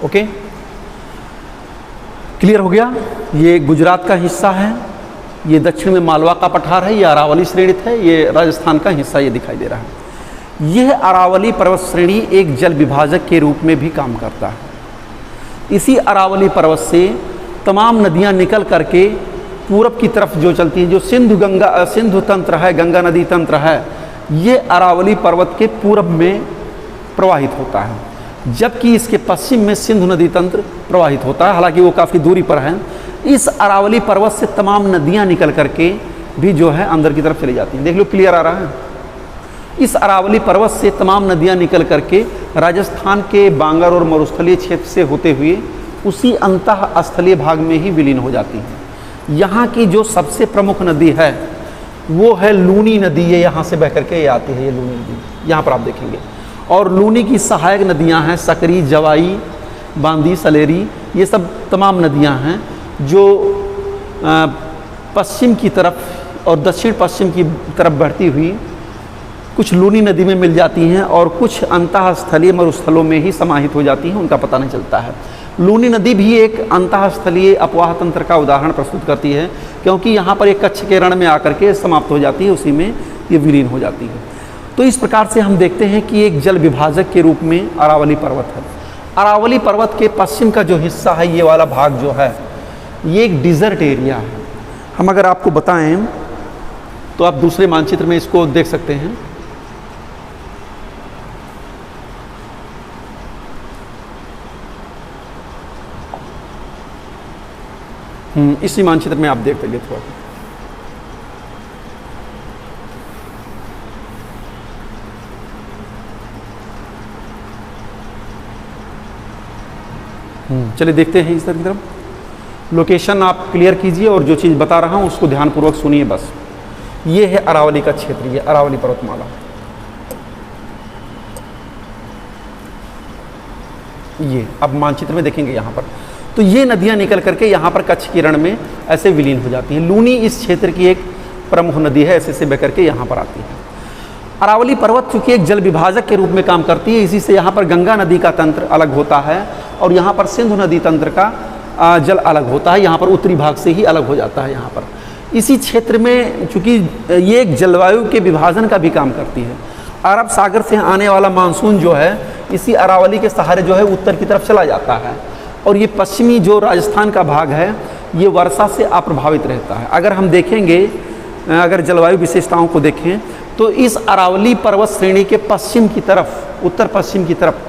ओके, क्लियर हो गया। ये गुजरात का हिस्सा है, ये दक्षिण में मालवा का पठार है, ये अरावली श्रेणी है, ये राजस्थान का हिस्सा ये दिखाई दे रहा है। यह अरावली पर्वत श्रेणी एक जल विभाजक के रूप में भी काम करता है। इसी अरावली पर्वत से तमाम नदियां निकल करके पूरब की तरफ जो चलती हैं, जो सिंधु तंत्र है, गंगा नदी तंत्र है, ये अरावली पर्वत के पूरब में प्रवाहित होता है, जबकि इसके पश्चिम में सिंधु नदी तंत्र प्रवाहित होता है। हालांकि वो काफ़ी दूरी पर है। इस अरावली पर्वत से तमाम नदियां निकल करके भी जो है अंदर की तरफ चली जाती हैं। देख लो, क्लियर आ रहा है। इस अरावली पर्वत से तमाम नदियां निकल करके राजस्थान के बांगर और मरुस्थलीय क्षेत्र से होते हुए उसी अंतः स्थलीय भाग में ही विलीन हो जाती हैं। यहाँ की जो सबसे प्रमुख नदी है वो है लूनी नदी। ये यहाँ से बह करके ये आती है, ये लूनी नदी यहाँ पर आप देखेंगे। और लूनी की सहायक नदियाँ हैं सकरी, जवाई, बांदी, सलेरी, ये सब तमाम नदियां हैं जो पश्चिम की तरफ और दक्षिण पश्चिम की तरफ बढ़ती हुई कुछ लूनी नदी में मिल जाती हैं और कुछ अंतःस्थलीय मरुस्थलों में ही समाहित हो जाती हैं, उनका पता नहीं चलता है। लूनी नदी भी एक अंतःस्थलीय अपवाह तंत्र का उदाहरण प्रस्तुत करती है, क्योंकि यहाँ पर एक कच्छ के रण में आकर के समाप्त हो जाती है, उसी में ये विलीन हो जाती है। तो इस प्रकार से हम देखते हैं कि एक जल विभाजक के रूप में अरावली पर्वत है। अरावली पर्वत के पश्चिम का जो हिस्सा है, ये वाला भाग जो है, ये एक डिज़र्ट एरिया है। हम अगर आपको बताएं तो आप दूसरे मानचित्र में इसको देख सकते हैं। इसी मानचित्र में आप देख लेंगे थोड़ा। चलिए देखते हैं इस तरह की तरफ। लोकेशन आप क्लियर कीजिए और जो चीज़ बता रहा हूँ उसको ध्यानपूर्वक सुनिए बस। ये है अरावली का क्षेत्र, ये अरावली पर्वतमाला। ये अब मानचित्र में देखेंगे यहाँ पर, तो ये नदियाँ निकल करके यहाँ पर कच्छ के रण में ऐसे विलीन हो जाती हैं। लूनी इस क्षेत्र की एक प्रमुख नदी है, ऐसे बह करके यहाँ पर आती है। अरावली पर्वत चूँकि एक जल विभाजक के रूप में काम करती है, इसी से यहाँ पर गंगा नदी का तंत्र अलग होता है और यहाँ पर सिंधु नदी तंत्र का जल अलग होता है, यहाँ पर उत्तरी भाग से ही अलग हो जाता है। यहाँ पर इसी क्षेत्र में चूँकि ये एक जलवायु के विभाजन का भी काम करती है। अरब सागर से आने वाला मानसून जो है इसी अरावली के सहारे जो है उत्तर की तरफ चला जाता है और ये पश्चिमी जो राजस्थान का भाग है ये वर्षा से अप्रभावित रहता है। अगर हम देखेंगे, अगर जलवायु विशेषताओं को देखें तो इस अरावली पर्वत श्रेणी के पश्चिम की तरफ, उत्तर पश्चिम की तरफ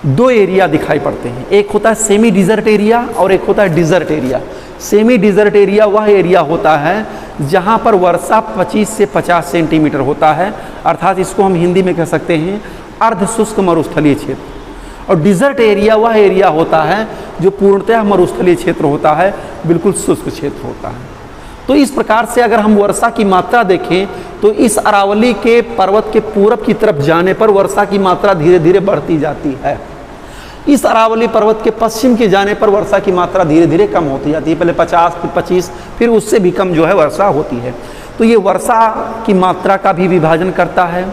दो एरिया दिखाई पड़ते हैं। एक होता है सेमी डिज़र्ट एरिया और एक होता है desert area. Semi desert area वह एरिया होता है जहाँ पर वर्षा 25 से 50 सेंटीमीटर होता है, अर्थात इसको हम हिंदी में कह सकते हैं अर्ध शुष्क मरुस्थलीय क्षेत्र। और डिज़र्ट एरिया वह एरिया होता है जो पूर्णतः मरुस्थलीय क्षेत्र होता है, बिल्कुल शुष्क क्षेत्र होता है। तो इस प्रकार से अगर हम वर्षा की मात्रा देखें तो इस अरावली के पर्वत के पूरब की तरफ जाने पर वर्षा की मात्रा धीरे धीरे बढ़ती जाती है। इस अरावली पर्वत के पश्चिम के जाने पर वर्षा की मात्रा धीरे धीरे कम होती जाती है, पहले 50 फिर 25 फिर उससे भी कम जो है वर्षा होती है। तो ये वर्षा की मात्रा का भी विभाजन करता है,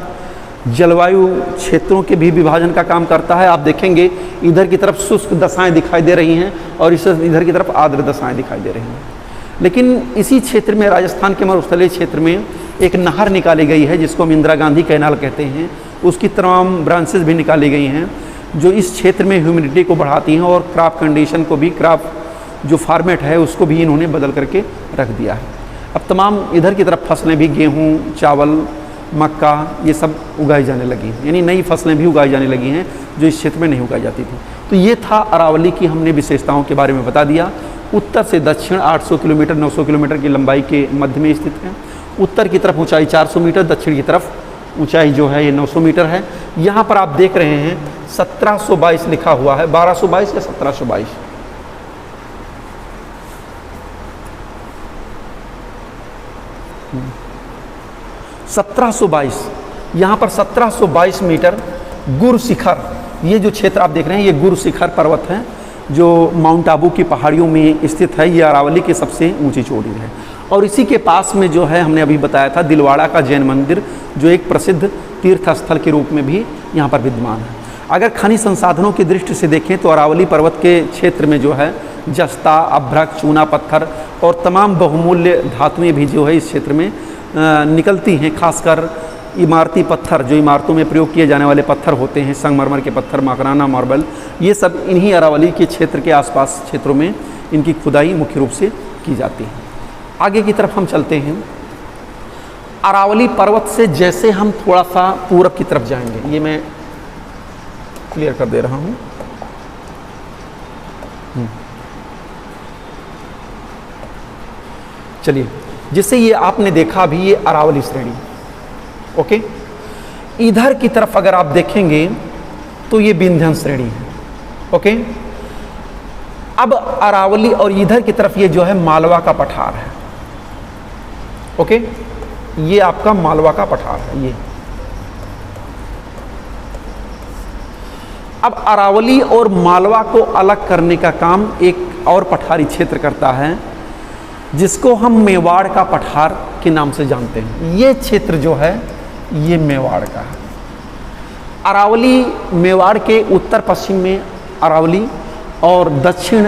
जलवायु क्षेत्रों के भी विभाजन का काम करता है। आप देखेंगे इधर की तरफ शुष्क दशाएं दिखाई दे रही हैं और इधर की तरफ आर्द्र दशाएं दिखाई दे रही हैं। लेकिन इसी क्षेत्र में, राजस्थान के मरुस्थलीय क्षेत्र में एक नहर निकाली गई है जिसको हम इंदिरा गांधी कैनाल कहते हैं। उसकी तमाम ब्रांचेस भी निकाली गई हैं जो इस क्षेत्र में ह्यूमिडिटी को बढ़ाती हैं और क्रॉप कंडीशन को भी, क्रॉप जो फॉर्मेट है उसको भी इन्होंने बदल करके रख दिया है। अब तमाम इधर की तरफ फसलें भी, गेहूँ, चावल, मक्का, ये सब उगाई जाने लगी, यानी नई फसलें भी उगाई जाने लगी हैं जो इस क्षेत्र में नहीं उगाई जाती थी। तो ये था अरावली की, हमने विशेषताओं के बारे में बता दिया। उत्तर से दक्षिण 800 किलोमीटर 900 किलोमीटर की लंबाई के मध्य में स्थित है। उत्तर की तरफ ऊंचाई 400 मीटर, दक्षिण की तरफ ऊंचाई जो है ये 900 मीटर है। यहाँ पर आप देख रहे हैं 1722 लिखा हुआ है, 1222 या 1722। हम्म, 1722, यहाँ पर 1722 मीटर गुरु शिखर, ये जो क्षेत्र आप देख रहे हैं ये गुरु शिखर पर्वत है जो माउंट आबू की पहाड़ियों में स्थित है। ये अरावली की सबसे ऊंची चोटी है और इसी के पास में जो है, हमने अभी बताया था, दिलवाड़ा का जैन मंदिर जो एक प्रसिद्ध तीर्थ स्थल के रूप में भी यहाँ पर विद्यमान है। अगर खनिज संसाधनों की दृष्टि से देखें तो अरावली पर्वत के क्षेत्र में जो है जस्ता, अभ्रक, चूना पत्थर और तमाम बहुमूल्य धातुएँ भी जो है इस क्षेत्र में निकलती हैं। खासकर इमारती पत्थर, जो इमारतों में प्रयोग किए जाने वाले पत्थर होते हैं, संगमरमर के पत्थर, मकराना, मार्बल, ये सब इन्हीं अरावली के क्षेत्र के आसपास क्षेत्रों में इनकी खुदाई मुख्य रूप से की जाती है। आगे की तरफ हम चलते हैं। अरावली पर्वत से जैसे हम थोड़ा सा पूरब की तरफ जाएंगे, ये मैं क्लियर कर दे रहा हूँ। चलिए, जिससे ये आपने देखा अभी ये अरावली श्रेणी, ओके। इधर की तरफ अगर आप देखेंगे तो ये विंध्य श्रेणी है, ओके। अब अरावली और इधर की तरफ ये जो है मालवा का पठार है, ओके। ये आपका मालवा का पठार है। ये अब अरावली और मालवा को अलग करने का काम एक और पठारी क्षेत्र करता है, जिसको हम मेवाड़ का पठार के नाम से जानते हैं। ये क्षेत्र जो है ये मेवाड़ का है। अरावली, मेवाड़ के उत्तर पश्चिम में अरावली और दक्षिण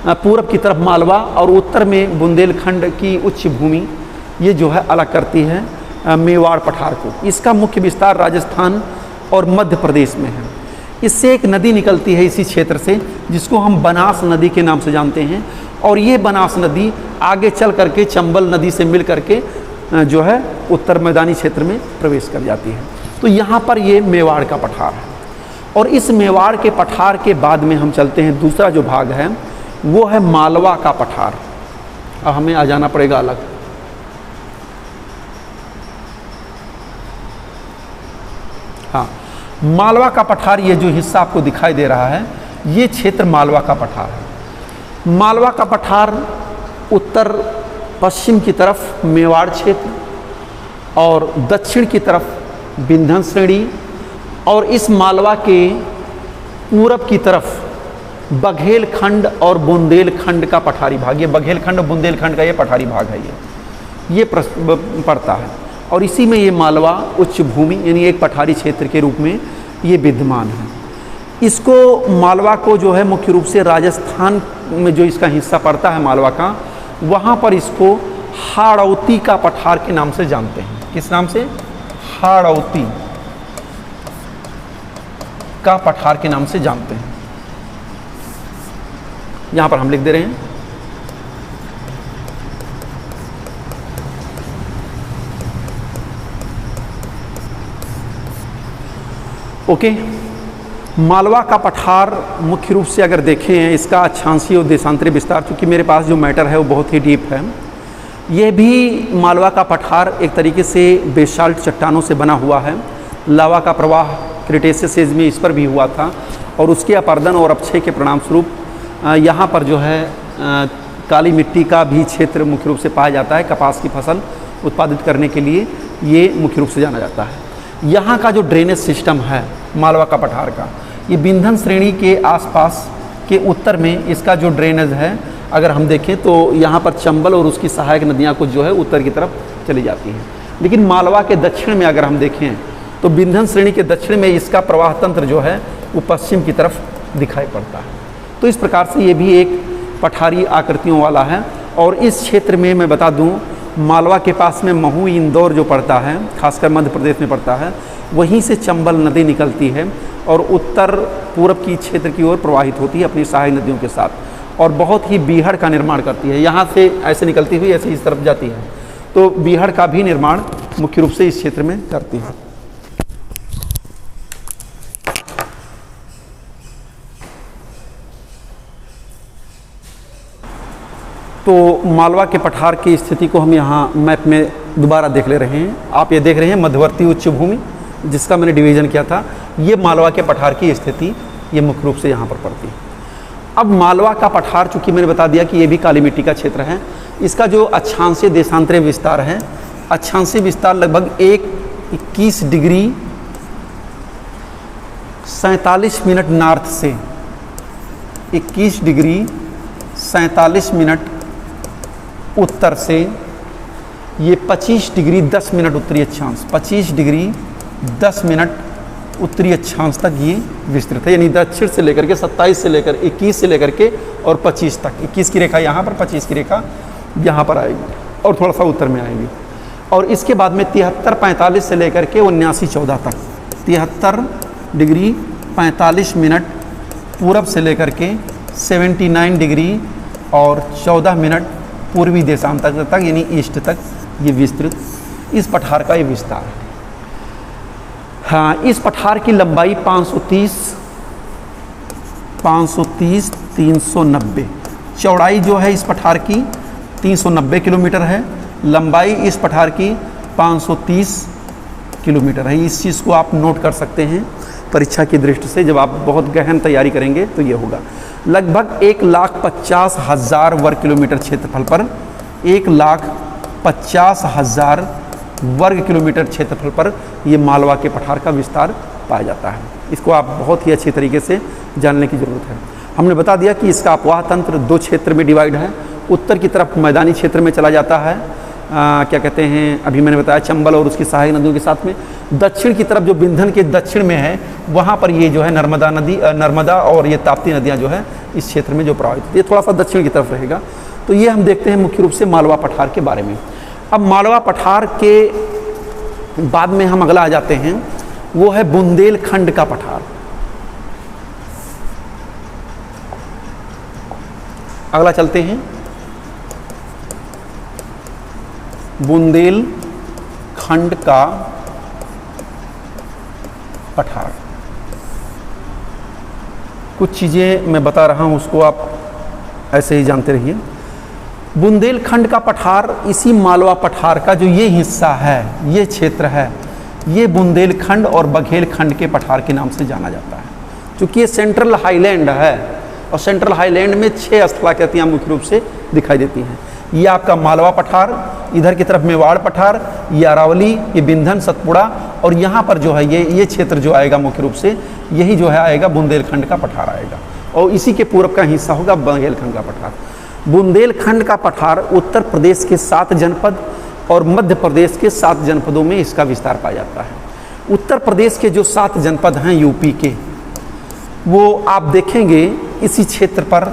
पूरब की तरफ मालवा और उत्तर में बुंदेलखंड की उच्च भूमि, ये जो है अलग करती है मेवाड़ पठार को। इसका मुख्य विस्तार राजस्थान और मध्य प्रदेश में है। इससे एक नदी निकलती है इसी क्षेत्र से, जिसको हम बनास नदी के नाम से जानते हैं, और ये बनास नदी आगे चल करके चंबल नदी से मिल करके जो है उत्तर मैदानी क्षेत्र में प्रवेश कर जाती है। तो यहाँ पर ये मेवाड़ का पठार है। और इस मेवाड़ के पठार के बाद में हम चलते हैं, दूसरा जो भाग है वो है मालवा का पठार। अब हमें आ जाना पड़ेगा अलग। हाँ, मालवा का पठार, ये जो हिस्सा आपको दिखाई दे रहा है ये क्षेत्र मालवा का पठार है। मालवा का पठार उत्तर पश्चिम की तरफ मेवाड़ क्षेत्र और दक्षिण की तरफ विंध्य श्रेणी, और इस मालवा के पूरब की तरफ बघेलखंड और बुंदेलखंड का पठारी भाग, ये बघेलखंड और बुंदेलखंड का ये पठारी भाग है, ये पड़ता है। और इसी में ये मालवा उच्च भूमि यानी एक पठारी क्षेत्र के रूप में ये विद्यमान है। इसको मालवा को जो है मुख्य रूप से राजस्थान में जो इसका हिस्सा पड़ता है मालवा का, वहाँ पर इसको हाड़ौती का पठार के नाम से जानते हैं। किस नाम से? हाड़ौती का पठार के नाम से जानते हैं। यहाँ पर हम लिख दे रहे हैं। ओके, मालवा का पठार मुख्य रूप से अगर देखें इसका अक्षांशीय और देशांतरी विस्तार, क्योंकि मेरे पास जो मैटर है वो बहुत ही डीप है। ये भी मालवा का पठार एक तरीके से बेसाल्ट चट्टानों से बना हुआ है। लावा का प्रवाह क्रिटेशियस एज में इस पर भी हुआ था, और उसके अपर्दन और अपक्षय के परिणाम स्वरूप यहाँ पर जो है काली मिट्टी का भी क्षेत्र मुख्य रूप से पाया जाता है। कपास की फसल उत्पादित करने के लिए ये मुख्य रूप से जाना जाता है। यहाँ का जो ड्रेनेज सिस्टम है मालवा का पठार का, ये विंध्य श्रेणी के आसपास के उत्तर में इसका जो ड्रेनेज है, अगर हम देखें तो यहाँ पर चंबल और उसकी सहायक नदियाँ कुछ जो है उत्तर की तरफ चली जाती हैं। लेकिन मालवा के दक्षिण में अगर हम देखें तो विंध्य श्रेणी के दक्षिण में इसका प्रवाह तंत्र जो है वो पश्चिम की तरफ दिखाई पड़ता है। तो इस प्रकार से ये भी एक पठारी आकृतियों वाला है। और इस क्षेत्र में मैं बता दूं, मालवा के पास में महू इंदौर जो पड़ता है, खासकर मध्य प्रदेश में पड़ता है, वहीं से चंबल नदी निकलती है और उत्तर पूरब की क्षेत्र की ओर प्रवाहित होती है अपनी सहायक नदियों के साथ, और बहुत ही बीहड़ का निर्माण करती है। यहाँ से ऐसे निकलती हुई ऐसे इस तरफ जाती है, तो बीहड़ का भी निर्माण मुख्य रूप से इस क्षेत्र में करती है। तो मालवा के पठार की स्थिति को हम यहाँ मैप में दोबारा देख ले रहे हैं। आप ये देख रहे हैं मध्यवर्ती उच्च भूमि, जिसका मैंने डिवीज़न किया था। ये मालवा के पठार की स्थिति ये मुख्य रूप से यहाँ पर पड़ती है। अब मालवा का पठार, चूँकि मैंने बता दिया कि ये भी काली मिट्टी का क्षेत्र है, इसका जो अक्षांशीय देशांतरीय विस्तार है, अक्षांशीय विस्तार लगभग 21 डिग्री 47 मिनट नॉर्थ से 21 डिग्री 47 मिनट उत्तर से ये 25 डिग्री 10 मिनट उत्तरी अक्षांश, 25 डिग्री 10 मिनट उत्तरी अक्षांश तक ये विस्तृत है। यानी दक्षिण से लेकर के 27 से लेकर 21 से लेकर के और 25 तक, 21 की रेखा यहाँ पर, 25 की रेखा यहाँ पर आएगी और थोड़ा सा उत्तर में आएगी। और इसके बाद में 73-45 से लेकर के 79-14 तक, 73 डिग्री 45 मिनट पूरब से लेकर के 79 डिग्री और 14 मिनट पूर्वी देशांतर तक यानी ईस्ट तक ये विस्तृत इस पठार का ये विस्तार है। हाँ, इस पठार की लंबाई 530-390, चौड़ाई जो है इस पठार की 390 किलोमीटर है, लंबाई इस पठार की 530 किलोमीटर है। इस चीज़ को आप नोट कर सकते हैं परीक्षा की दृष्टि से, जब आप बहुत गहन तैयारी करेंगे तो ये होगा। लगभग 1,50,000 वर्ग किलोमीटर क्षेत्रफल पर, 1,50,000 वर्ग किलोमीटर क्षेत्रफल पर ये मालवा के पठार का विस्तार पाया जाता है। इसको आप बहुत ही अच्छी तरीके से जानने की ज़रूरत है। हमने बता दिया कि इसका अपवाह तंत्र 2 क्षेत्र में डिवाइड है। उत्तर की तरफ मैदानी क्षेत्र में चला जाता है, क्या कहते हैं, अभी मैंने बताया चंबल और उसकी सहायक नदियों के साथ में। दक्षिण की तरफ जो विंध्य के दक्षिण में है वहाँ पर ये जो है नर्मदा और ये ताप्ती नदियाँ जो है इस क्षेत्र में जो प्रभावित होती है, थोड़ा सा दक्षिण की तरफ रहेगा। तो ये हम देखते हैं मुख्य रूप से मालवा पठार के बारे में। अब मालवा पठार के बाद में हम अगला आ जाते हैं, वो है बुंदेलखंड का पठार। अगला चलते हैं, बुंदेलखंड का पठार। कुछ चीज़ें मैं बता रहा हूँ, उसको आप ऐसे ही जानते रहिए। बुंदेलखंड का पठार इसी मालवा पठार का जो ये हिस्सा है, ये क्षेत्र है, ये बुंदेलखंड और बघेलखंड के पठार के नाम से जाना जाता है। क्योंकि ये सेंट्रल हाईलैंड है और सेंट्रल हाईलैंड में 6 स्थलाकृतियाँ मुख्य रूप से दिखाई देती हैं। ये आपका मालवा पठार, इधर की तरफ मेवाड़ पठार, ये अरावली, ये बिंधन, सतपुड़ा, और यहाँ पर जो है ये क्षेत्र जो आएगा मुख्य रूप से यही जो है आएगा बुंदेलखंड का पठार आएगा, और इसी के पूर्व का हिस्सा होगा बघेलखंड का पठार। बुंदेलखंड का पठार उत्तर प्रदेश के 7 जनपद और मध्य प्रदेश के 7 जनपदों में इसका विस्तार पाया जाता है। उत्तर प्रदेश के जो 7 जनपद हैं यूपी के, वो आप देखेंगे इसी क्षेत्र पर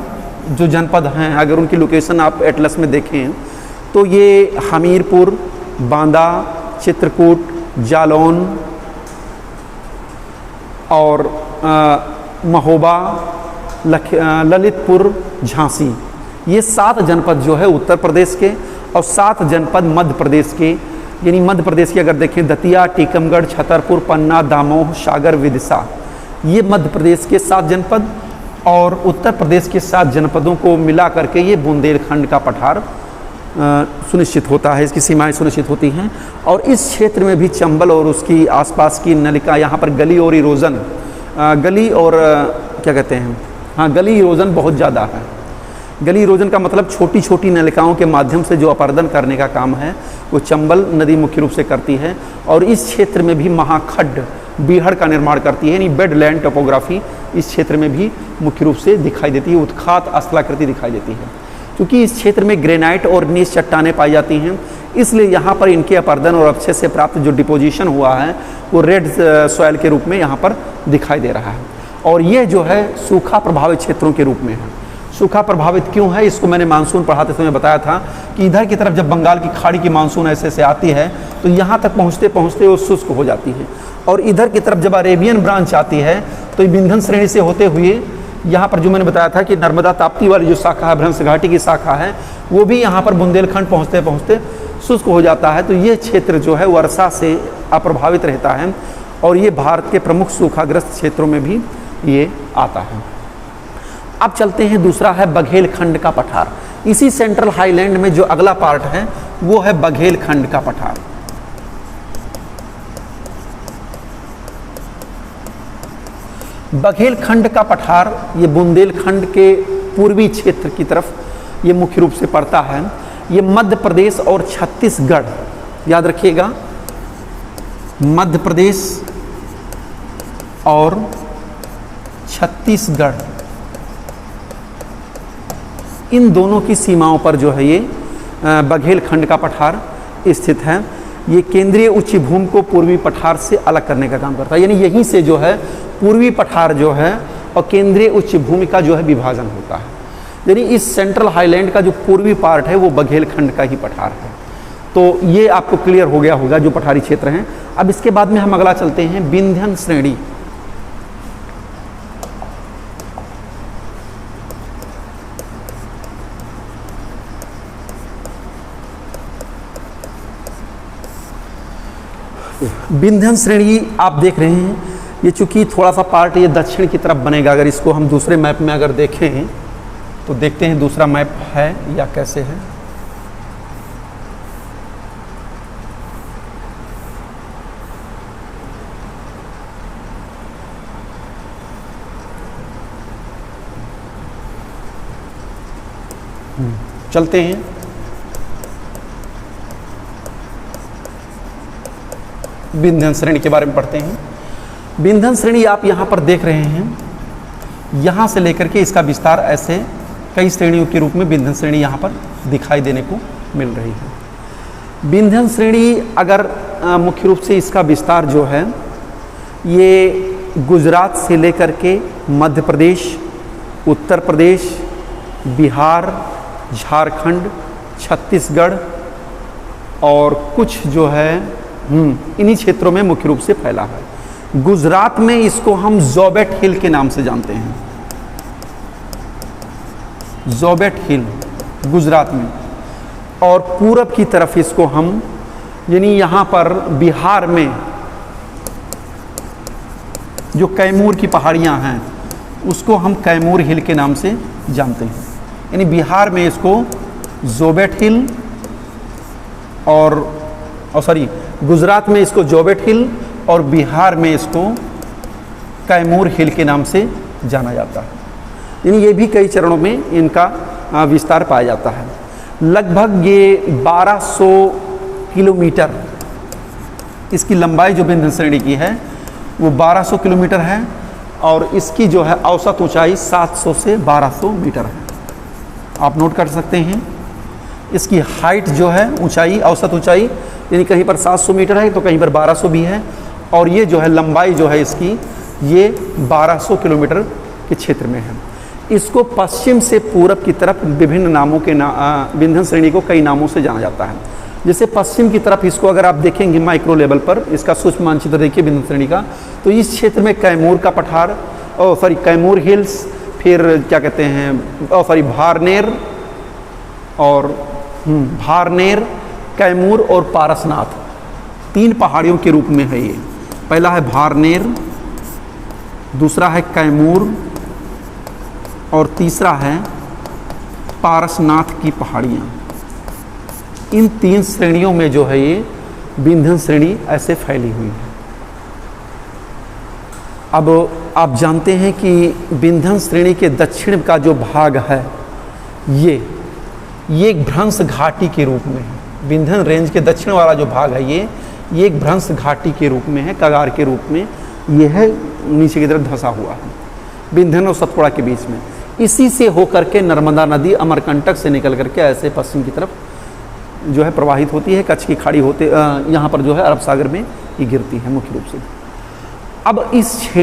जो जनपद हैं, अगर उनकी लोकेशन आप एटलस में देखें तो ये हमीरपुर, बांदा, चित्रकूट, जालौन और महोबा, ललितपुर, झांसी, ये 7 जनपद जो है उत्तर प्रदेश के, और 7 जनपद मध्य प्रदेश के। यानी मध्य प्रदेश के अगर देखें दतिया, टीकमगढ़, छतरपुर, पन्ना, दामोह, सागर, विदिशा, ये मध्य प्रदेश के 7 जनपद, और उत्तर प्रदेश के 7 जनपदों को मिला करके ये बुंदेलखंड का पठार सुनिश्चित होता है, इसकी सीमाएं सुनिश्चित होती हैं। और इस क्षेत्र में भी चंबल और उसकी आसपास की नलिका, यहाँ पर गली और इरोजन, गली और क्या कहते हैं, हाँ, गली इरोजन बहुत ज़्यादा है। गली इरोजन का मतलब छोटी छोटी नलिकाओं के माध्यम से जो अपर्दन करने का काम है वो चंबल नदी मुख्य रूप से करती है, और इस क्षेत्र में भी महाखड्ड बीहड़ का निर्माण करती है, यानी बेडलैंड टोपोग्राफी इस क्षेत्र में भी मुख्य रूप से दिखाई देती है, उत्खात स्थलाकृति दिखाई देती है। क्योंकि इस क्षेत्र में ग्रेनाइट और नीच चट्टानें पाई जाती हैं, इसलिए यहाँ पर इनके अपर्दन और अवशेष से प्राप्त जो डिपोजिशन हुआ है वो रेड सॉइल के रूप में यहाँ पर दिखाई दे रहा है। और ये जो है सूखा प्रभावित क्षेत्रों के रूप में है। सूखा प्रभावित क्यों है, इसको मैंने मानसून पढ़ाते समय बताया था कि इधर की तरफ जब बंगाल की खाड़ी की मानसून ऐसे से आती है तो यहाँ तक पहुँचते पहुँचते वो शुष्क हो जाती है, और इधर की तरफ जब अरेबियन ब्रांच आती है तो विंध्य श्रेणी से होते हुए यहाँ पर जो मैंने बताया था कि नर्मदा ताप्ती वाली जो शाखा है, भ्रंश घाटी की शाखा है, वो भी यहाँ पर बुंदेलखंड पहुँचते पहुँचते शुष्क हो जाता है। तो ये क्षेत्र जो है वर्षा से अप्रभावित रहता है, और ये भारत के प्रमुख सूखाग्रस्त क्षेत्रों में भी ये आता है। अब चलते हैं, दूसरा है बघेलखंड का पठार। इसी सेंट्रल हाईलैंड में जो अगला पार्ट है वो है बघेलखंड का पठार। बघेलखंड का पठार ये बुंदेलखंड के पूर्वी क्षेत्र की तरफ ये मुख्य रूप से पड़ता है। ये मध्य प्रदेश और छत्तीसगढ़, याद रखिएगा, मध्य प्रदेश और छत्तीसगढ़, इन दोनों की सीमाओं पर जो है ये बघेलखंड का पठार स्थित है। ये केंद्रीय उच्च भूमि को पूर्वी पठार से अलग करने का काम करता है, यानी यहीं से जो है पूर्वी पठार जो है और केंद्रीय उच्च भूमि का जो है विभाजन होता है। यानी इस सेंट्रल हाईलैंड का जो पूर्वी पार्ट है वो बघेलखंड का ही पठार है। तो ये आपको क्लियर हो गया होगा जो पठारी क्षेत्र हैं। अब इसके बाद में हम अगला चलते हैं, विंध्य श्रेणी। विंध्य श्रेणी आप देख रहे हैं, ये चूंकि थोड़ा सा पार्ट ये दक्षिण की तरफ बनेगा। अगर इसको हम दूसरे मैप में अगर देखें तो देखते हैं दूसरा मैप है या कैसे है। चलते हैं, विंध्य श्रेणी के बारे में पढ़ते हैं। विंध्य श्रेणी आप यहाँ पर देख रहे हैं, यहाँ से लेकर के इसका विस्तार ऐसे कई श्रेणियों के रूप में विंध्य श्रेणी यहाँ पर दिखाई देने को मिल रही है। विंध्य श्रेणी अगर मुख्य रूप से इसका विस्तार जो है ये गुजरात से लेकर के मध्य प्रदेश, उत्तर प्रदेश, बिहार, झारखंड, छत्तीसगढ़ और कुछ जो है इन्हीं क्षेत्रों में मुख्य रूप से फैला है। गुजरात में इसको हम जोबेट हिल के नाम से जानते हैं, जोबेट हिल गुजरात में। और पूरब की तरफ इसको हम यानी यहाँ पर बिहार में जो कैमूर की पहाड़ियाँ हैं उसको हम कैमूर हिल के नाम से जानते हैं। यानी बिहार में इसको जोबेट हिल और गुजरात में इसको जोबेट हिल और बिहार में इसको कैमूर हिल के नाम से जाना जाता है। यानी ये भी कई चरणों में इनका विस्तार पाया जाता है। लगभग ये 1200 किलोमीटर इसकी लंबाई जो विंध्य श्रेणी की है वो 1200 किलोमीटर है और इसकी जो है औसत ऊंचाई 700 से 1200 मीटर है। आप नोट कर सकते हैं इसकी हाइट जो है ऊंचाई, औसत ऊंचाई यानी कहीं पर 700 मीटर है तो कहीं पर 1200 भी है। और ये जो है लंबाई जो है इसकी ये 1200 किलोमीटर के क्षेत्र में है। इसको पश्चिम से पूरब की तरफ विभिन्न नामों के विंध्य श्रेणी को कई नामों से जाना जाता है। जैसे पश्चिम की तरफ इसको अगर आप देखेंगे माइक्रो लेवल पर, इसका सूक्ष्म मानचित्र देखिए विंध्य श्रेणी का, तो इस क्षेत्र में कैमूर का पठार कैमूर हिल्स, फिर क्या कहते हैं भारनेर और भारनेर, कैमूर और पारसनाथ, 3 पहाड़ियों के रूप में है ये। पहला है भारनेर, दूसरा है कैमूर और तीसरा है पारसनाथ की पहाड़ियाँ। इन 3 श्रेणियों में जो है ये विंध्य श्रेणी ऐसे फैली हुई है। अब आप जानते हैं कि विंध्य श्रेणी के दक्षिण का जो भाग है ये एक भ्रंश घाटी के रूप में है। विंध्य रेंज के दक्षिण वाला जो भाग है ये एक भ्रंश घाटी के रूप में है, कगार के रूप में ये है, नीचे की तरफ धंसा हुआ है विंध्य और सतपुड़ा के बीच में। इसी से होकर के नर्मदा नदी अमरकंटक से निकल करके ऐसे पश्चिम की तरफ जो है प्रवाहित होती है, कच्छ की खाड़ी होते यहाँ पर जो है अरब सागर में ये गिरती है मुख्य रूप से। अब इस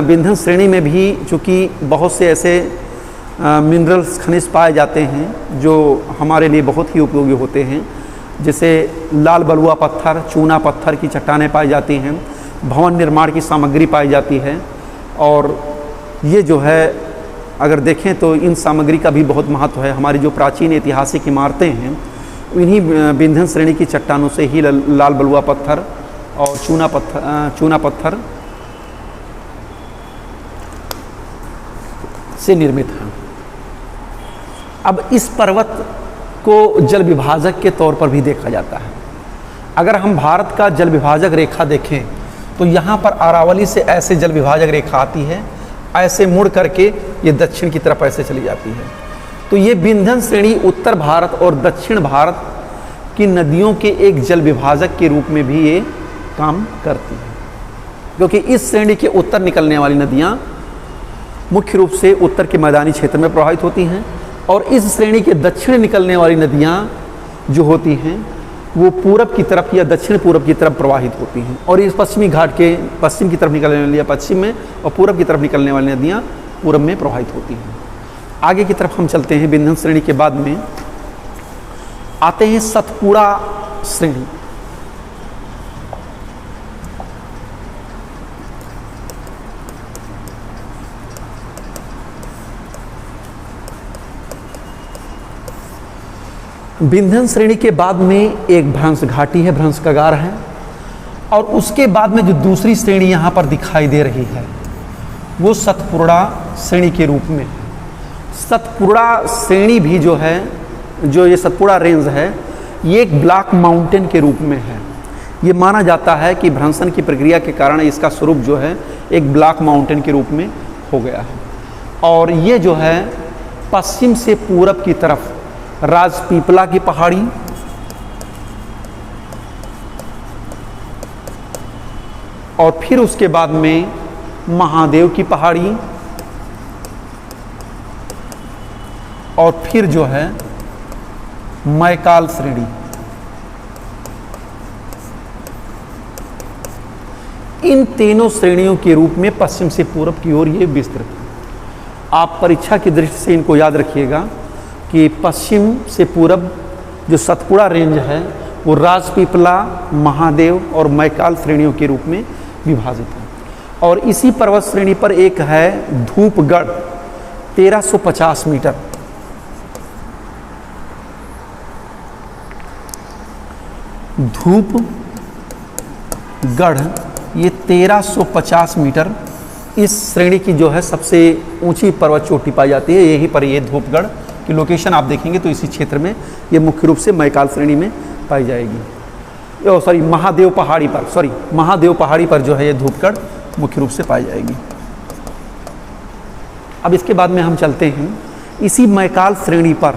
विंध्य श्रेणी में भी चूँकि बहुत से ऐसे मिनरल्स खनिज पाए जाते हैं जो हमारे लिए बहुत ही उपयोगी होते हैं, जैसे लाल बलुआ पत्थर, चूना पत्थर की चट्टानें पाई जाती हैं, भवन निर्माण की सामग्री पाई जाती है। और ये जो है अगर देखें तो इन सामग्री का भी बहुत महत्व है। हमारी जो प्राचीन ऐतिहासिक इमारतें हैं इन्हीं विंध्य श्रेणी की चट्टानों से ही लाल बलुआ पत्थर और चूना पत्थर से निर्मित हैं। अब इस पर्वत को जल विभाजक के तौर पर भी देखा जाता है। अगर हम भारत का जल विभाजक रेखा देखें तो यहाँ पर अरावली से ऐसे जल विभाजक रेखा आती है, ऐसे मुड़ करके ये दक्षिण की तरफ ऐसे चली जाती है। तो ये विंध्य श्रेणी उत्तर भारत और दक्षिण भारत की नदियों के एक जल विभाजक के रूप में भी ये काम करती है, क्योंकि इस श्रेणी के उत्तर निकलने वाली नदियाँ मुख्य रूप से उत्तर के मैदानी क्षेत्र में प्रवाहित होती हैं और इस श्रेणी के दक्षिण निकलने वाली नदियाँ जो होती हैं वो पूरब की तरफ या दक्षिण पूरब की तरफ प्रवाहित होती हैं। और इस पश्चिमी घाट के पश्चिम की तरफ निकलने वाली पश्चिम में और पूरब की तरफ निकलने वाली नदियाँ पूरब में प्रवाहित होती हैं। आगे की तरफ हम चलते हैं। विंध्य श्रेणी के बाद में आते हैं सतपुड़ा श्रेणी। विंध्य श्रेणी के बाद में एक भ्रंश घाटी है, भ्रंश कगार है, और उसके बाद में जो दूसरी श्रेणी यहाँ पर दिखाई दे रही है वो सतपुड़ा श्रेणी के रूप में। सतपुड़ा श्रेणी भी जो है, जो ये सतपुड़ा रेंज है, ये एक ब्लैक माउंटेन के रूप में है। ये माना जाता है कि भ्रंशन की प्रक्रिया के कारण इसका स्वरूप जो है एक ब्लैक माउंटेन के रूप में हो गया है। और ये जो है पश्चिम से पूरब की तरफ राजपीपला की पहाड़ी, और फिर उसके बाद में महादेव की पहाड़ी, और फिर जो है मैकाल श्रेणी। इन तीनों श्रेणियों के रूप में पश्चिम से पूरब की ओर ये विस्तृत है। आप परीक्षा की दृष्टि से इनको याद रखिएगा कि पश्चिम से पूरब जो सतपुड़ा रेंज है वो राजपीपला, महादेव और मैकाल श्रेणियों के रूप में विभाजित है। और इसी पर्वत श्रेणी पर एक है धूपगढ़ 1350 मीटर। धूपगढ़ ये 1350 मीटर इस श्रेणी की जो है सबसे ऊंची पर्वत चोटी पाई जाती है। यहीं पर ये धूपगढ़ की लोकेशन आप देखेंगे तो इसी क्षेत्र में ये मुख्य रूप से मैकाल श्रेणी में पाई जाएगी। महादेव पहाड़ी पर जो है ये धूपगढ़ मुख्य रूप से पाई जाएगी। अब इसके बाद में हम चलते हैं इसी मैकाल श्रेणी पर।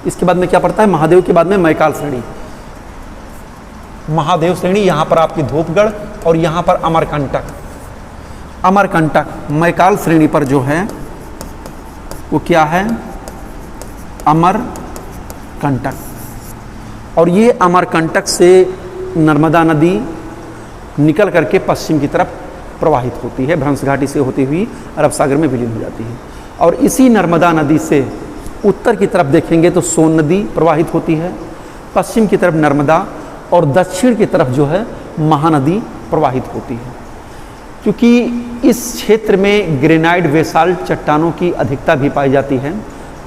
इसके बाद में क्या पड़ता है? महादेव के बाद में मैकाल श्रेणी, महादेव श्रेणी, यहाँ पर आपकी धूपगढ़ और यहाँ पर अमरकंटक मैकाल श्रेणी पर जो है वो क्या है? अमरकंटक। और ये अमरकंटक से नर्मदा नदी निकल करके पश्चिम की तरफ प्रवाहित होती है, भ्रंश घाटी से होती हुई अरब सागर में विलीन हो जाती है। और इसी नर्मदा नदी से उत्तर की तरफ देखेंगे तो सोन नदी प्रवाहित होती है, पश्चिम की तरफ नर्मदा और दक्षिण की तरफ जो है महानदी प्रवाहित होती है। क्योंकि इस क्षेत्र में ग्रेनाइट बेसाल्ट चट्टानों की अधिकता भी पाई जाती है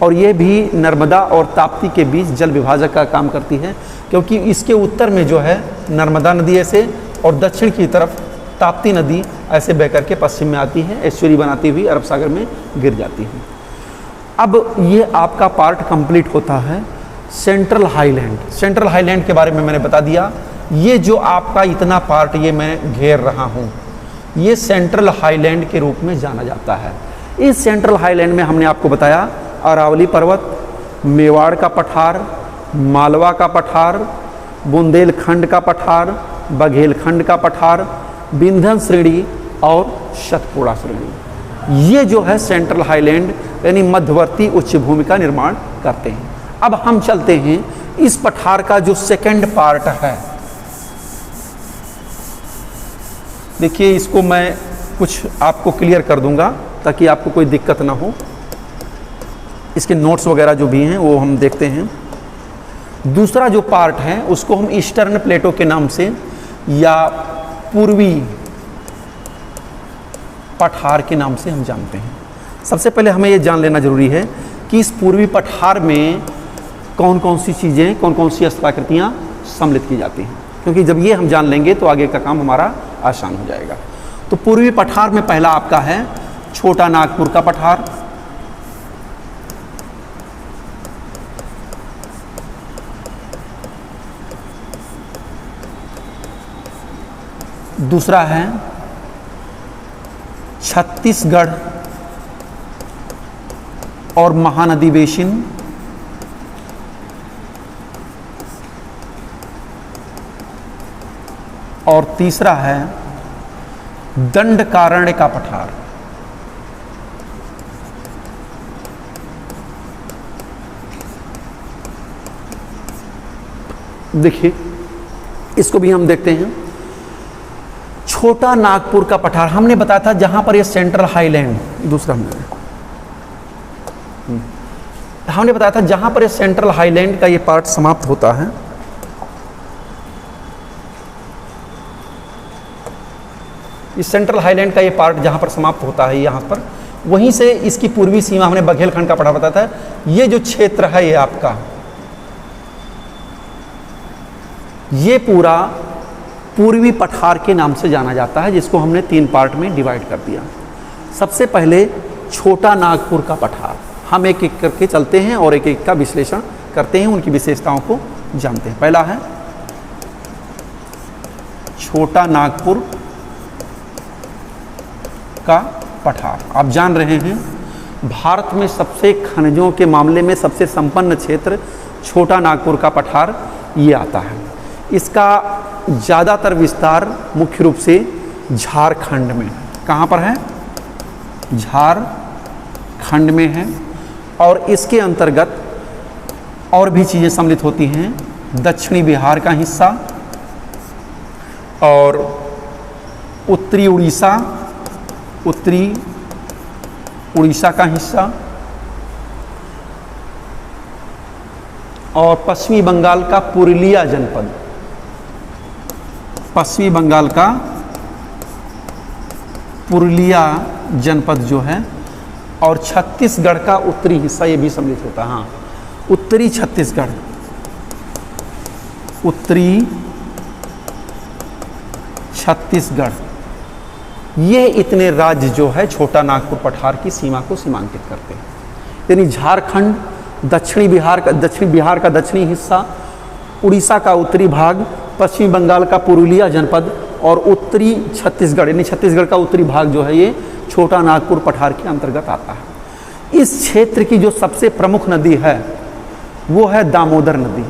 और ये भी नर्मदा और ताप्ती के बीच जल विभाजक का काम करती है, क्योंकि इसके उत्तर में जो है नर्मदा नदी ऐसे और दक्षिण की तरफ ताप्ती नदी ऐसे बह करके पश्चिम में आती है, एस्चुरी बनाती हुई अरब सागर में गिर जाती है। अब ये आपका पार्ट कंप्लीट होता है सेंट्रल हाईलैंड के बारे में मैंने बता दिया। ये जो आपका इतना पार्ट ये मैं घेर रहा हूँ ये सेंट्रल हाईलैंड के रूप में जाना जाता है। इस सेंट्रल हाईलैंड में हमने आपको बताया अरावली पर्वत, मेवाड़ का पठार, मालवा का पठार, बुंदेलखंड का पठार, बघेलखंड का पठार, विंध्य श्रेणी और सतपुड़ा श्रेणी। ये जो है सेंट्रल हाईलैंड यानी मध्यवर्ती उच्च भूमि का निर्माण करते हैं। अब हम चलते हैं इस पठार का जो सेकंड पार्ट है। देखिए इसको मैं कुछ आपको क्लियर कर दूंगा ताकि आपको कोई दिक्कत ना हो। इसके नोट्स वगैरह जो भी हैं वो हम देखते हैं। दूसरा जो पार्ट है उसको हम ईस्टर्न प्लेटो के नाम से या पूर्वी पठार के नाम से हम जानते हैं। सबसे पहले हमें ये जान लेना जरूरी है कि इस पूर्वी पठार में कौन कौन सी चीज़ें, कौन कौन सी स्थलाकृतियाँ सम्मिलित की जाती हैं, क्योंकि जब ये हम जान लेंगे तो आगे का काम हमारा आसान हो जाएगा। तो पूर्वी पठार में पहला आपका है छोटा नागपुर का पठार, दूसरा है छत्तीसगढ़ और महानदी बेसिन, और तीसरा है दंडकारण्य का पठार। देखिए इसको भी हम देखते हैं। छोटा नागपुर का पठार हमने बताया था जहां पर ये सेंट्रल हाईलैंड, दूसरा हमने बताया था जहां पर ये सेंट्रल हाईलैंड का ये पार्ट समाप्त होता है। इस सेंट्रल हाईलैंड का ये पार्ट जहां पर समाप्त होता है यहाँ पर, वहीं से इसकी पूर्वी सीमा हमने बघेलखंड का पठार बताया था। ये जो क्षेत्र है ये आपका, ये पूरा पूर्वी पठार के नाम से जाना जाता है, जिसको हमने 3 पार्ट में डिवाइड कर दिया। सबसे पहले छोटा नागपुर का पठार, हम एक एक करके चलते हैं और एक एक का विश्लेषण करते हैं, उनकी विशेषताओं को जानते हैं। पहला है छोटा नागपुर का पठार। आप जान रहे हैं भारत में सबसे खनिजों के मामले में सबसे संपन्न क्षेत्र छोटा नागपुर का पठार ये आता है। इसका ज़्यादातर विस्तार मुख्य रूप से झारखंड में। कहाँ पर है? झारखंड में है। और इसके अंतर्गत और भी चीज़ें सम्मिलित होती हैं। दक्षिणी बिहार का हिस्सा और उत्तरी उड़ीसा का हिस्सा और पश्चिमी बंगाल का पुरुलिया जनपद, पश्चिमी बंगाल का पुरुलिया जनपद जो है, और छत्तीसगढ़ का उत्तरी हिस्सा ये भी सम्मिलित होता है। हाँ, उत्तरी छत्तीसगढ़, उत्तरी छत्तीसगढ़, ये इतने राज्य जो है छोटा नागपुर पठार की सीमा को सीमांकित करते हैं। यानी झारखंड, दक्षिण बिहार का दक्षिणी हिस्सा, उड़ीसा का उत्तरी भाग, पश्चिमी बंगाल का पुरुलिया जनपद और उत्तरी छत्तीसगढ़, यानी छत्तीसगढ़ का उत्तरी भाग जो है ये छोटा नागपुर पठार के अंतर्गत आता है। इस क्षेत्र की जो सबसे प्रमुख नदी है वो है दामोदर नदी।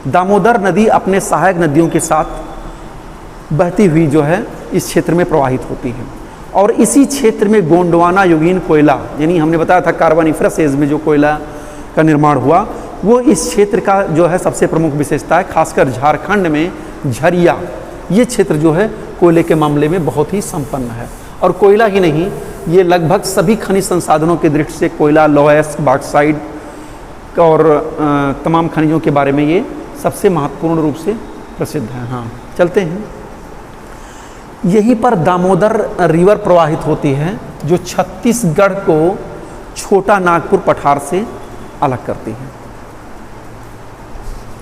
दामोदर नदी अपने सहायक नदियों के साथ बहती हुई जो है इस क्षेत्र में प्रवाहित होती है। और इसी क्षेत्र में गोंडवाना युगीन कोयला, यानी हमने बताया था कार्बोनिफरस एज में जो कोयला का निर्माण हुआ, वो इस क्षेत्र का जो है सबसे प्रमुख विशेषता है। खासकर झारखंड में झरिया, ये क्षेत्र जो है कोयले के मामले में बहुत ही संपन्न है। और कोयला ही नहीं, ये लगभग सभी खनिज संसाधनों की दृष्टि से, कोयला, लौहस, बॉक्साइट और तमाम खनिजों के बारे में ये सबसे महत्वपूर्ण रूप से प्रसिद्ध है। हाँ, चलते हैं। यहीं पर दामोदर रिवर प्रवाहित होती है जो छत्तीसगढ़ को छोटा नागपुर पठार से अलग करती है।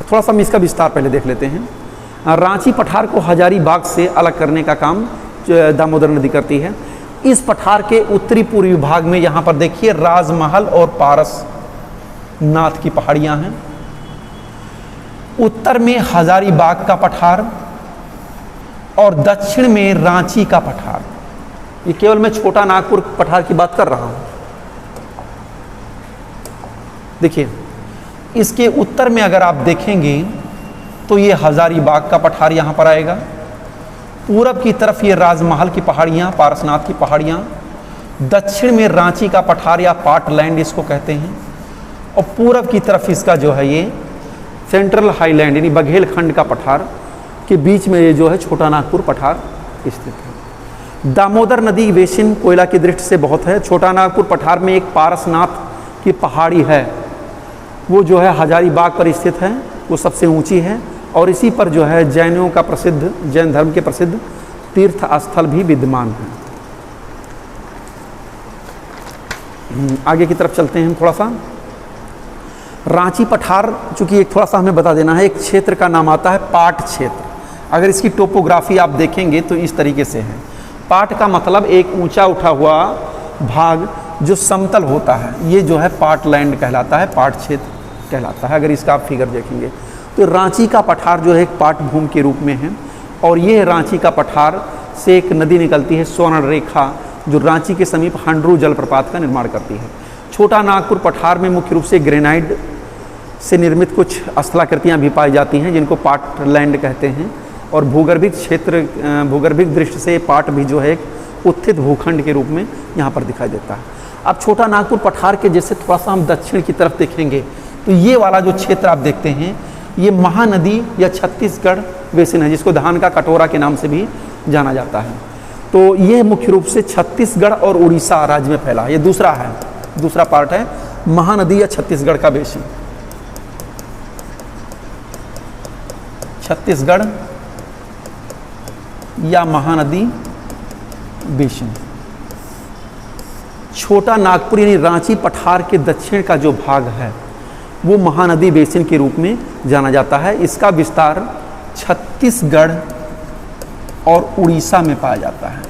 थोड़ा सा हम इसका विस्तार पहले देख लेते हैं। रांची पठार को हजारीबाग से अलग करने का काम दामोदर नदी करती है। इस पठार के उत्तरी पूर्वी भाग में यहाँ पर देखिए राजमहल और पारसनाथ की पहाड़ियाँ हैं। उत्तर में हजारीबाग का पठार और दक्षिण में रांची का पठार। ये केवल मैं छोटा नागपुर पठार की बात कर रहा हूँ। देखिए, इसके उत्तर में अगर आप देखेंगे तो ये हजारीबाग का पठार यहाँ पर आएगा। पूरब की तरफ ये राजमहल की पहाड़ियाँ, पारसनाथ की पहाड़ियाँ। दक्षिण में रांची का पठार या पाटलैंड इसको कहते हैं। और पूरब की तरफ इसका जो है ये सेंट्रल हाईलैंड यानी बघेलखंड का पठार के बीच में ये जो है छोटा नागपुर पठार स्थित है। दामोदर नदी बेसिन कोयला की दृष्टि से बहुत है। छोटा नागपुर पठार में एक पारसनाथ की पहाड़ी है, वो जो है हजारीबाग पर स्थित है, वो सबसे ऊंची है। और इसी पर जो है जैनों का प्रसिद्ध, जैन धर्म के प्रसिद्ध तीर्थ स्थल भी विद्यमान है। आगे की तरफ चलते हैं थोड़ा सा। रांची पठार, चूंकि एक थोड़ा सा हमें बता देना है, एक क्षेत्र का नाम आता है पाट क्षेत्र। अगर इसकी टोपोग्राफी आप देखेंगे तो इस तरीके से है। पाट का मतलब एक ऊंचा उठा हुआ भाग जो समतल होता है, ये जो है पाटलैंड कहलाता है, पाट क्षेत्र कहलाता है। अगर इसका आप फिगर देखेंगे तो रांची का पठार जो है एक पाट भूमि के रूप में है। और ये रांची का पठार से एक नदी निकलती है स्वर्ण रेखा, जो रांची के समीप हंडरू जलप्रपात का निर्माण करती है। छोटा नागपुर पठार में मुख्य रूप से ग्रेनाइट से निर्मित कुछ स्थलाकृतियाँ भी पाई जाती हैं जिनको पाटलैंड कहते हैं। और भूगर्भिक क्षेत्र, भूगर्भिक दृष्टि से पाट भी जो है एक उत्थित भूखंड के रूप में यहाँ पर दिखाई देता है। अब छोटा नागपुर पठार के जैसे थोड़ा सा हम दक्षिण की तरफ देखेंगे तो ये वाला जो क्षेत्र आप देखते हैं ये महानदी या छत्तीसगढ़ बेसिन है, जिसको धान का कटोरा के नाम से भी जाना जाता है। तो ये मुख्य रूप से छत्तीसगढ़ और उड़ीसा राज्य में फैला है। ये दूसरा पार्ट है महानदी या छत्तीसगढ़ का बेसिन। छत्तीसगढ़ या महानदी बेसिन। छोटा नागपुर यानी रांची पठार के दक्षिण का जो भाग है वो महानदी बेसिन के रूप में जाना जाता है। इसका विस्तार छत्तीसगढ़ और उड़ीसा में पाया जाता है।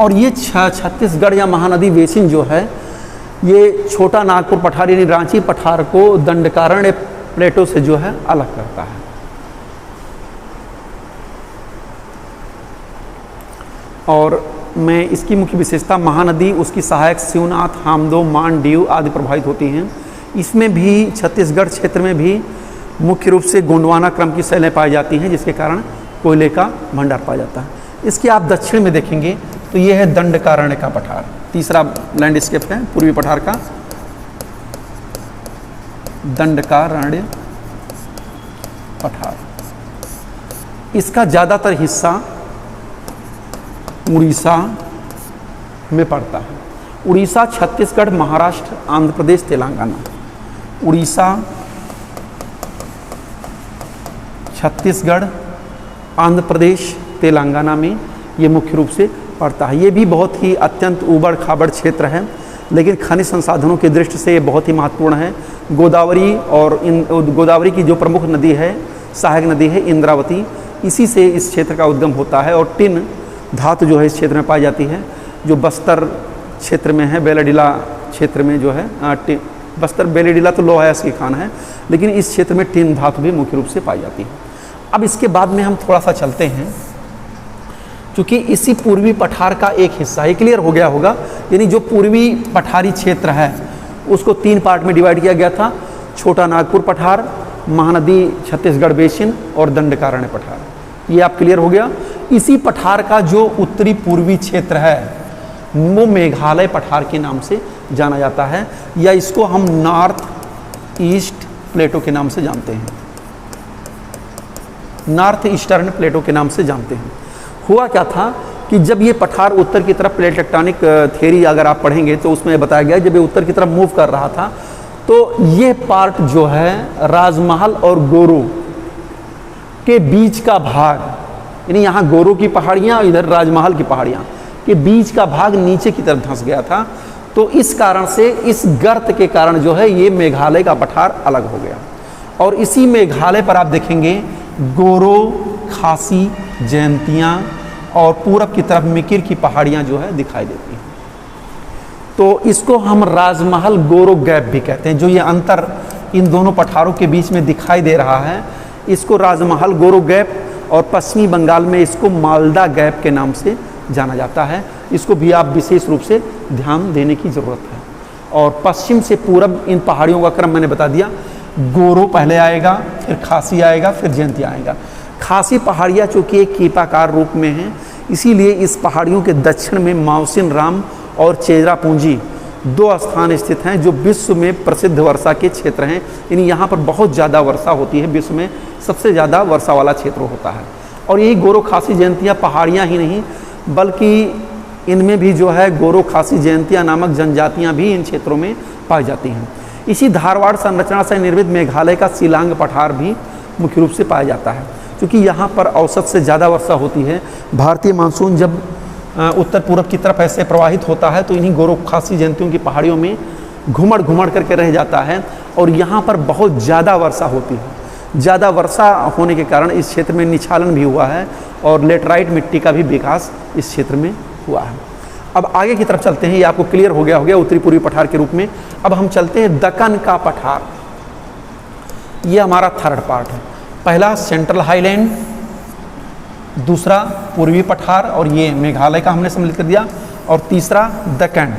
और ये छत्तीसगढ़ या महानदी बेसिन जो है ये छोटा नागपुर पठार यानी रांची पठार को दंडकारण्य प्लेटों से जो है अलग करता है। और मैं इसकी मुख्य विशेषता महानदी, उसकी सहायक शिवनाथ, हामदो, मान, डीव आदि प्रभावित होती हैं। इसमें भी छत्तीसगढ़ क्षेत्र में भी मुख्य रूप से गोंडवाना क्रम की शैलें पाई जाती हैं, जिसके कारण कोयले का भंडार पाया जाता है। इसके आप दक्षिण में देखेंगे तो ये है दंडकारण्य का पठार, तीसरा लैंडस्केप है पूर्वी पठार का, दंडकारण्य पठार। इसका ज़्यादातर हिस्सा उड़ीसा में पड़ता है। उड़ीसा, छत्तीसगढ़, महाराष्ट्र, आंध्र प्रदेश, तेलंगाना। उड़ीसा, छत्तीसगढ़, आंध्र प्रदेश, तेलंगाना में ये मुख्य रूप से पड़ता है। ये भी बहुत ही अत्यंत ऊबड़ खाबड़ क्षेत्र है, लेकिन खनिज संसाधनों की दृष्टि से ये बहुत ही महत्वपूर्ण है। गोदावरी और गोदावरी की जो प्रमुख नदी है, सहायक नदी है इंद्रावती, इसी से इस क्षेत्र का उद्गम होता है। और टिन धातु जो है इस क्षेत्र में पाई जाती है, जो बस्तर क्षेत्र में है, बेलाडीला क्षेत्र में जो है बस्तर बेलाडीला तो लोहा अयस्क की खान है, लेकिन इस क्षेत्र में टिन धातु भी मुख्य रूप से पाई जाती है। अब इसके बाद में हम थोड़ा सा चलते हैं, क्योंकि इसी पूर्वी पठार का एक हिस्सा, ये क्लियर हो गया होगा, यानी जो पूर्वी पठारी क्षेत्र है उसको 3 पार्ट में डिवाइड किया गया था। छोटा नागपुर पठार, महानदी छत्तीसगढ़ बेसिन और दंडकारण्य पठार। ये आप क्लियर हो गया। इसी पठार का जो उत्तरी पूर्वी क्षेत्र है वो मेघालय पठार के नाम से जाना जाता है, या इसको हम नॉर्थ ईस्ट प्लेटो के नाम से जानते हैं, नॉर्थ ईस्टर्न प्लेटो के नाम से जानते हैं। हुआ क्या था कि जब ये पठार उत्तर की तरफ, प्लेट टेक्टोनिक थ्योरी अगर आप पढ़ेंगे तो उसमें बताया गया जब ये उत्तर की तरफ मूव कर रहा था तो ये पार्ट जो है राजमहल और गोरो के बीच का भाग, यानी यहाँ गोरो की पहाड़ियाँ, इधर राजमहल की पहाड़ियाँ के बीच का भाग नीचे की तरफ धंस गया था। तो इस कारण से, इस गर्त के कारण जो है ये मेघालय का पठार अलग हो गया। और इसी मेघालय पर आप देखेंगे गोरो, खासी, जयंतियाँ और पूरब की तरफ मिकिर की पहाड़ियाँ जो है दिखाई देती हैं। तो इसको हम राजमहल गोरो गैप भी कहते हैं। जो ये अंतर इन दोनों पठारों के बीच में दिखाई दे रहा है, इसको राजमहल गोरो गैप, और पश्चिमी बंगाल में इसको मालदा गैप के नाम से जाना जाता है। इसको भी आप विशेष रूप से ध्यान देने की ज़रूरत है। और पश्चिम से पूरब इन पहाड़ियों का क्रम मैंने बता दिया, गोरो पहले आएगा, फिर खासी आएगा, फिर जयंती आएगा। खासी पहाड़ियाँ चूँकि एक कीपाकार रूप में हैं, इसीलिए इस पहाड़ियों के दक्षिण में माउसिन राम और चेरापूंजी 2 स्थान स्थित हैं जो विश्व में प्रसिद्ध वर्षा के क्षेत्र हैं। यानी यहाँ पर बहुत ज़्यादा वर्षा होती है, विश्व में सबसे ज़्यादा वर्षा वाला क्षेत्र होता है। और यही गोरो खासी जयंतियाँ पहाड़ियाँ ही नहीं, बल्कि इनमें भी जो है गोरो खासी जयंतियाँ नामक जनजातियाँ भी इन क्षेत्रों में पाई जाती हैं। इसी धारवाड़ संरचना से निर्मित मेघालय का शिलांग पठार भी मुख्य रूप से पाया जाता है, क्योंकि यहाँ पर औसत से ज़्यादा वर्षा होती है। भारतीय मानसून जब उत्तर पूर्व की तरफ ऐसे प्रवाहित होता है तो इन्हीं गोरो खासी जयंतियों की पहाड़ियों में घुमड़ करके रह जाता है, और यहाँ पर बहुत ज़्यादा वर्षा होती है। ज़्यादा वर्षा होने के कारण इस क्षेत्र में निछालन भी हुआ है और लेटराइट मिट्टी का भी विकास इस क्षेत्र में हुआ है। अब आगे की तरफ चलते हैं, ये आपको क्लियर हो गया उत्तरी पूर्वी पठार के रूप में। अब हम चलते हैं दक्कन का पठार। ये हमारा थर्ड पार्ट है। पहला सेंट्रल हाईलैंड, दूसरा पूर्वी पठार, और ये मेघालय का हमने सम्मिलित कर दिया, और तीसरा दक्कन,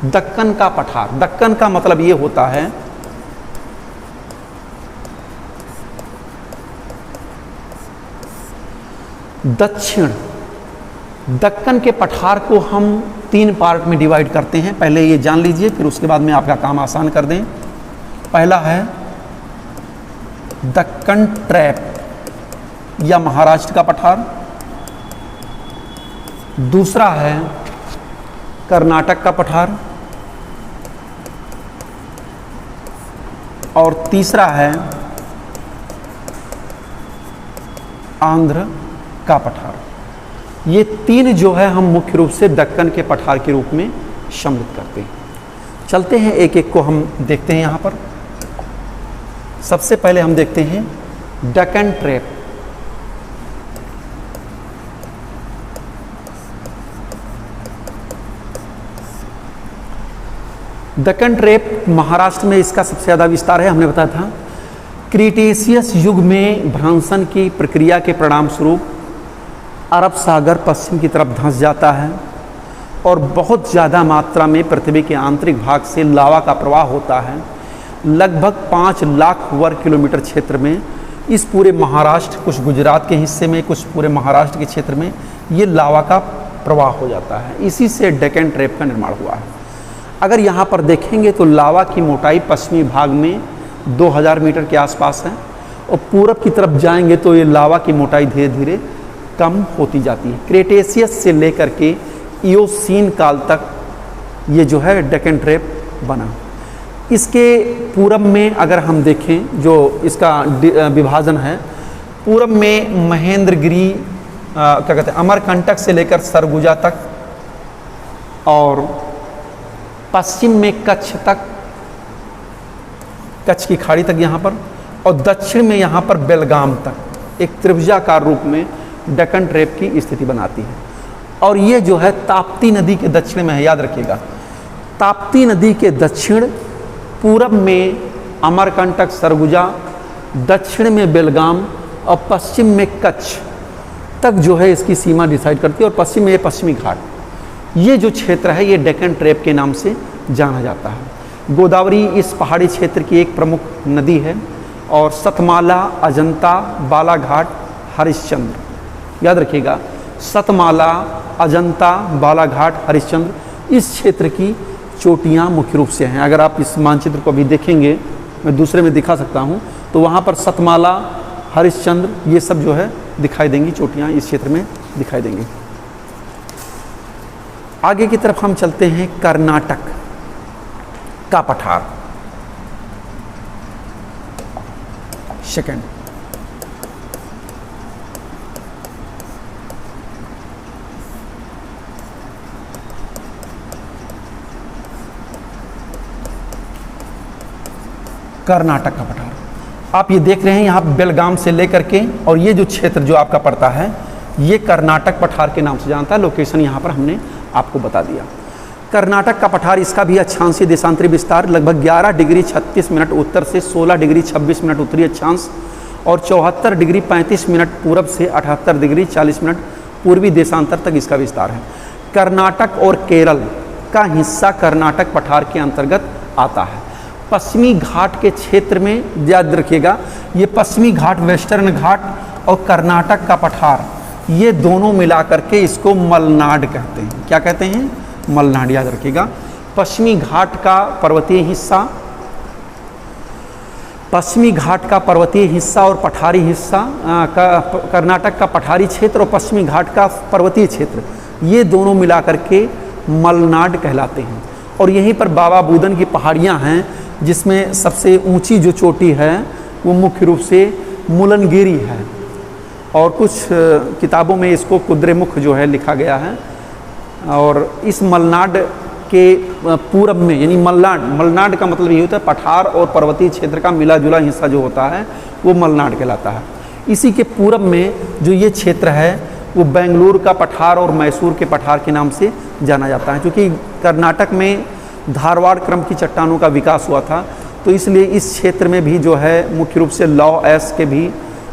दक्कन का पठार। दक्कन का मतलब ये होता है दक्षिण। दक्कन के पठार को हम 3 पार्ट में डिवाइड करते हैं, पहले ये जान लीजिए, फिर उसके बाद में आपका काम आसान कर दें। पहला है दक्कन ट्रैप या महाराष्ट्र का पठार, दूसरा है कर्नाटक का पठार, और तीसरा है आंध्र का पठार। ये 3 जो है हम मुख्य रूप से दक्कन के पठार के रूप में सम्मिलित करते हैं। चलते हैं एक एक को हम देखते हैं। यहाँ पर सबसे पहले हम देखते हैं दक्कन ट्रैप। दक्कन ट्रैप महाराष्ट्र में इसका सबसे ज़्यादा विस्तार है। हमने बताया था क्रीटेशियस युग में भ्रंशन की प्रक्रिया के परिणाम स्वरूप अरब सागर पश्चिम की तरफ धंस जाता है और बहुत ज़्यादा मात्रा में पृथ्वी के आंतरिक भाग से लावा का प्रवाह होता है, लगभग 5 लाख वर्ग किलोमीटर क्षेत्र में, इस पूरे महाराष्ट्र, कुछ गुजरात के हिस्से में, कुछ पूरे महाराष्ट्र के क्षेत्र में ये लावा का प्रवाह हो जाता है। इसी से डेक्कन ट्रैप का निर्माण हुआ है। अगर यहाँ पर देखेंगे तो लावा की मोटाई पश्चिमी भाग में 2000 मीटर के आसपास है, और पूरब की तरफ जाएंगे तो ये लावा की मोटाई धीरे धीरे कम होती जाती है। क्रेटेशियस से लेकर के इयोसीन काल तक ये जो है डेक्कन ट्रैप बना। इसके पूरब में अगर हम देखें, जो इसका विभाजन है, पूरब में महेंद्रगिरी, क्या कहते हैं, अमरकंटक से लेकर सरगुजा तक, और पश्चिम में कच्छ तक, कच्छ की खाड़ी तक यहाँ पर, और दक्षिण में यहाँ पर बेलगाम तक एक त्रिभुजाकार रूप में डेक्कन ट्रैप की स्थिति बनाती है। और ये जो है ताप्ती नदी के दक्षिण में है, याद रखिएगा। ताप्ती नदी के दक्षिण, पूरब में अमरकंटक सरगुजा, दक्षिण में बेलगाम और पश्चिम में कच्छ तक जो है इसकी सीमा डिसाइड करती है, और पश्चिम में ये पश्चिमी घाट, ये जो क्षेत्र है ये डेक्कन ट्रैप के नाम से जाना जाता है। गोदावरी इस पहाड़ी क्षेत्र की एक प्रमुख नदी है, और सतमाला, अजंता, बालाघाट, हरिश्चंद्र, याद रखिएगा, सतमाला, अजंता, बालाघाट, हरिश्चंद्र इस क्षेत्र की चोटियाँ मुख्य रूप से हैं। अगर आप इस मानचित्र को अभी देखेंगे, मैं दूसरे में दिखा सकता हूँ, तो वहाँ पर सतमाला, हरिश्चंद्र ये सब जो है दिखाई देंगी, चोटियाँ इस क्षेत्र में दिखाई देंगी। आगे की तरफ हम चलते हैं। कर्नाटक का पठार, सेकंड, कर्नाटक का पठार आप ये देख रहे हैं यहाँ बेलगाम से लेकर के, और ये जो क्षेत्र जो आपका पड़ता है ये कर्नाटक पठार के नाम से जानता है। लोकेशन यहाँ पर हमने आपको बता दिया। कर्नाटक का पठार, इसका भी अक्षांशीय देशांतरी विस्तार लगभग 11 डिग्री 36 मिनट उत्तर से 16 डिग्री 26 मिनट उत्तरी अक्षांश, और 74 डिग्री 35 मिनट पूरब से 78 डिग्री 40 मिनट पूर्वी देशांतर तक इसका विस्तार है। कर्नाटक और केरल का हिस्सा कर्नाटक पठार के अंतर्गत आता है। पश्चिमी घाट के क्षेत्र में, याद रखिएगा, ये पश्चिमी घाट, वेस्टर्न घाट और कर्नाटक का पठार, ये दोनों मिलाकर के इसको मलनाड कहते हैं। क्या कहते हैं? मलनाड, याद रखिएगा। पश्चिमी घाट का पर्वतीय हिस्सा, पश्चिमी घाट का पर्वतीय हिस्सा और पठारी हिस्सा कर्नाटक का पठारी क्षेत्र और पश्चिमी घाट का पर्वतीय क्षेत्र, ये दोनों मिलाकर के मलनाड कहलाते हैं। और यहीं पर बाबा बुदन की पहाड़ियाँ हैं, जिसमें सबसे ऊंची जो चोटी है वो मुख्य रूप से मुलनगिरी है, और कुछ किताबों में इसको कुद्रेमुख जो है लिखा गया है। और इस मलनाड के पूरब में, यानी मलनाड का मतलब ये होता है पठार और पर्वतीय क्षेत्र का मिला जुला हिस्सा जो होता है वो मलनाड कहलाता है। इसी के पूरब में जो ये क्षेत्र है वो बेंगलुरु का पठार और मैसूर के पठार के नाम से जाना जाता है। क्योंकि कर्नाटक में धारवाड़ क्रम की चट्टानों का विकास हुआ था, तो इसलिए इस क्षेत्र में भी जो है मुख्य रूप से लौ एस के भी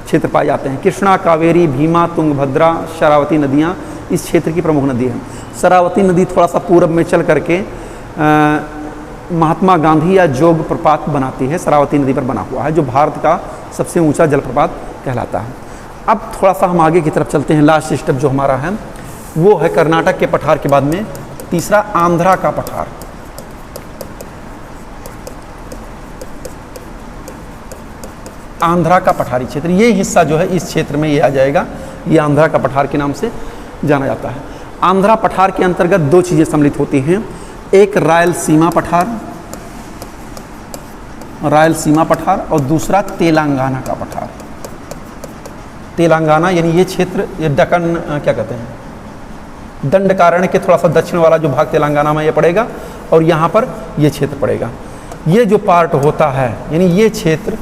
क्षेत्र पाए जाते हैं। कृष्णा, कावेरी, भीमा, तुंगभद्रा, शरावती नदियाँ इस क्षेत्र की प्रमुख नदी हैं। शरावती नदी थोड़ा सा पूरब में चल करके महात्मा गांधी या जोग प्रपात बनाती है, शरावती नदी पर बना हुआ है, जो भारत का सबसे ऊंचा जलप्रपात कहलाता है। अब थोड़ा सा हम आगे की तरफ चलते हैं। लास्ट स्टेप जो हमारा है वो है कर्नाटक के पठार के बाद में तीसरा आंध्रा का पठार। आंध्रा का पठारी क्षेत्र, ये हिस्सा जो है इस क्षेत्र में ये आ जाएगा, ये आंध्रा का पठार के नाम से जाना जाता है। आंध्रा पठार के अंतर्गत दो चीज़ें सम्मिलित होती हैं, एक रायलसीमा पठार, रायलसीमा पठार, और दूसरा तेलंगाना का पठार। तेलंगाना यानी ये क्षेत्र, ये दक्कन क्या कहते हैं, दंडकारण्य के थोड़ा सा दक्षिण वाला जो भाग तेलंगाना में ये पड़ेगा, और यहाँ पर ये क्षेत्र पड़ेगा। ये जो पार्ट होता है, यानी ये क्षेत्र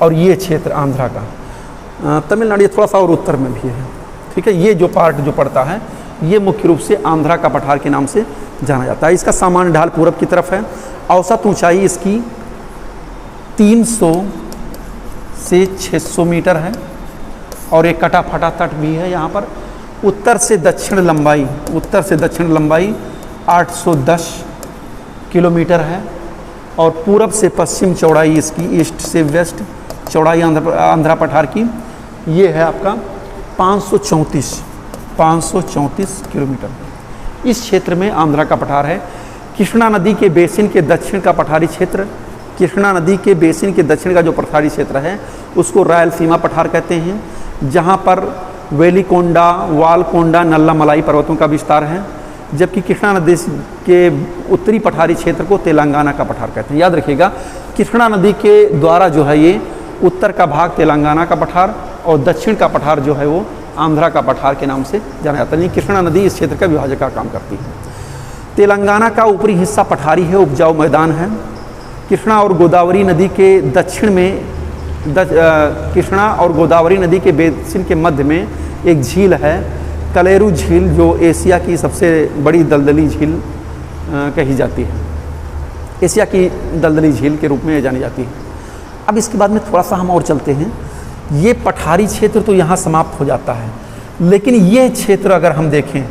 और ये क्षेत्र आंध्रा का, तमिलनाडु ये थोड़ा सा और उत्तर में भी है, ठीक है। ये जो पार्ट जो पड़ता है ये मुख्य रूप से आंध्रा का पठार के नाम से जाना जाता है। इसका सामान्य ढाल पूरब की तरफ है। औसत ऊंचाई इसकी 300 से 600 मीटर है, और एक कटा फटा तट भी है यहाँ पर। उत्तर से दक्षिण लंबाई 810 किलोमीटर है, और पूरब से पश्चिम चौड़ाई इसकी, ईस्ट से वेस्ट चौड़ाई आंध्रा पठार की ये है आपका 534 किलोमीटर। इस क्षेत्र में आंध्रा का पठार है। कृष्णा नदी के बेसिन के दक्षिण का पठारी क्षेत्र, कृष्णा नदी के बेसिन के दक्षिण का जो पठारी क्षेत्र है उसको रायलसीमा पठार कहते हैं, जहाँ पर वेलिकोंडा, वालकोंडा, नल्लामलाई पर्वतों का विस्तार है। जबकि कृष्णा नदी के उत्तरी पठारी क्षेत्र को तेलंगाना का पठार कहते हैं। याद रखिएगा, कृष्णा नदी के द्वारा जो है ये उत्तर का भाग तेलंगाना का पठार और दक्षिण का पठार जो है वो आंध्रा का पठार के नाम से जाना जाता है। कृष्णा नदी इस क्षेत्र का विभाजक का काम करती है। तेलंगाना का ऊपरी हिस्सा पठारी है, उपजाऊ मैदान है। कृष्णा और गोदावरी नदी के दक्षिण में कृष्णा और गोदावरी नदी के बेसिन के मध्य में एक झील है, कलेरू झील, जो एशिया की सबसे बड़ी दलदली झील कही जाती है। एशिया की दलदली झील के रूप में जानी जाती है। अब इसके बाद में थोड़ा सा हम और चलते हैं। ये पठारी क्षेत्र तो यहाँ समाप्त हो जाता है, लेकिन ये क्षेत्र अगर हम देखें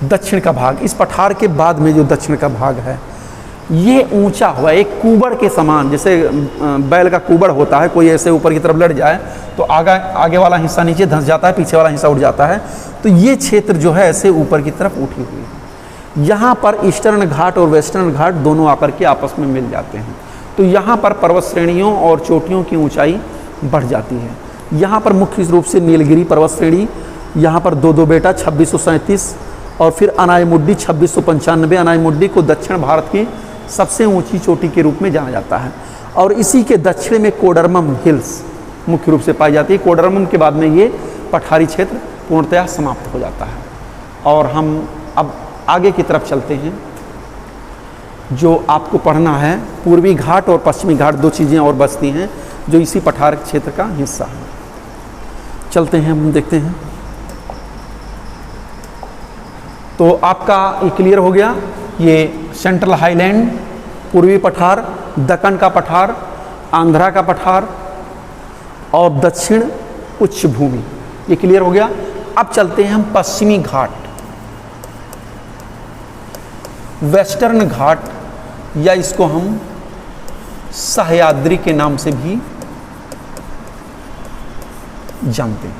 दक्षिण का भाग, इस पठार के बाद में जो दक्षिण का भाग है ये ऊंचा हुआ, एक कुबड़ के समान, जैसे बैल का कुबड़ होता है, कोई ऐसे ऊपर की तरफ लड़ जाए तो आगे वाला हिस्सा नीचे धंस जाता है, पीछे वाला हिस्सा उठ जाता है। तो ये क्षेत्र जो है ऐसे ऊपर की तरफ उठी हुई है। यहाँ पर ईस्टर्न घाट और वेस्टर्न घाट दोनों आकर के आपस में मिल जाते हैं। तो यहाँ पर पर्वत श्रेणियों और चोटियों की ऊंचाई बढ़ जाती है। यहाँ पर मुख्य रूप से नीलगिरी पर्वत श्रेणी, यहाँ पर दो बेटा 2637 और फिर अनायमुड्डी 2695। अनायमुड्डी को दक्षिण भारत की सबसे ऊंची चोटी के रूप में जाना जाता है। और इसी के दक्षिण में कोडरमम हिल्स मुख्य रूप से पाई जाती है। कोडरमम के बाद में ये पठारी क्षेत्र पूर्णतः समाप्त हो जाता है। और हम अब आगे की तरफ चलते हैं। जो आपको पढ़ना है पूर्वी घाट और पश्चिमी घाट, दो चीज़ें और बचती हैं जो इसी पठार क्षेत्र का हिस्सा है। चलते हैं, हम देखते हैं। तो आपका ये क्लियर हो गया, ये सेंट्रल हाईलैंड, पूर्वी पठार, दक्कन का पठार, आंध्रा का पठार और दक्षिण उच्च भूमि, ये क्लियर हो गया। अब चलते हैं हम पश्चिमी घाट, वेस्टर्न घाट, या इसको हम सह्याद्री के नाम से भी जानते हैं।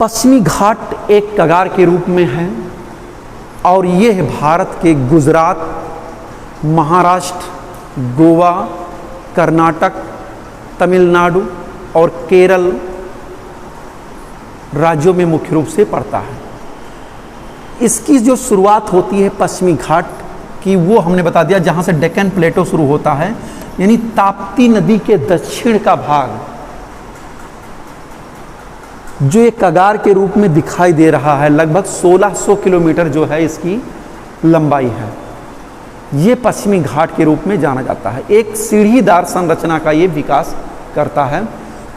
पश्चिमी घाट एक कगार के रूप में है और यह भारत के गुजरात, महाराष्ट्र, गोवा, कर्नाटक, तमिलनाडु और केरल राज्यों में मुख्य रूप से पड़ता है। इसकी जो शुरुआत होती है पश्चिमी घाट की, वो हमने बता दिया, जहाँ से डेक्कन प्लेटो शुरू होता है, यानी ताप्ती नदी के दक्षिण का भाग जो एक कगार के रूप में दिखाई दे रहा है, लगभग 1600 किलोमीटर जो है इसकी लंबाई है, ये पश्चिमी घाट के रूप में जाना जाता है। एक सीढ़ीदार संरचना का ये विकास करता है।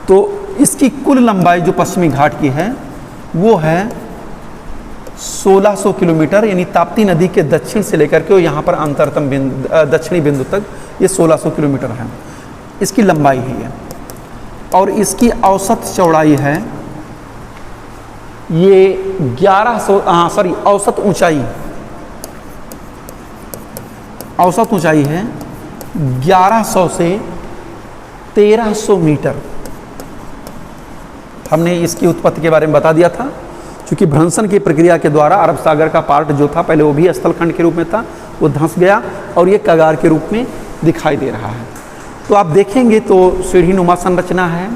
तो इसकी कुल लंबाई जो पश्चिमी घाट की है वो है 1600 किलोमीटर, यानी ताप्ती नदी के दक्षिण से लेकर के यहाँ पर अंतरतम बिंदु, दक्षिणी बिंदु तक ये 1600 किलोमीटर है, इसकी लंबाई है। और इसकी औसत चौड़ाई है ये 1100, औसत ऊंचाई है 1100 से 1300 मीटर। हमने इसकी उत्पत्ति के बारे में बता दिया था, क्योंकि भ्रंशन की प्रक्रिया के द्वारा अरब सागर का पार्ट जो था पहले वो भी स्थलखंड के रूप में था, वो धंस गया और ये कगार के रूप में दिखाई दे रहा है। तो आप देखेंगे तो सीढ़ीनुमा संरचना है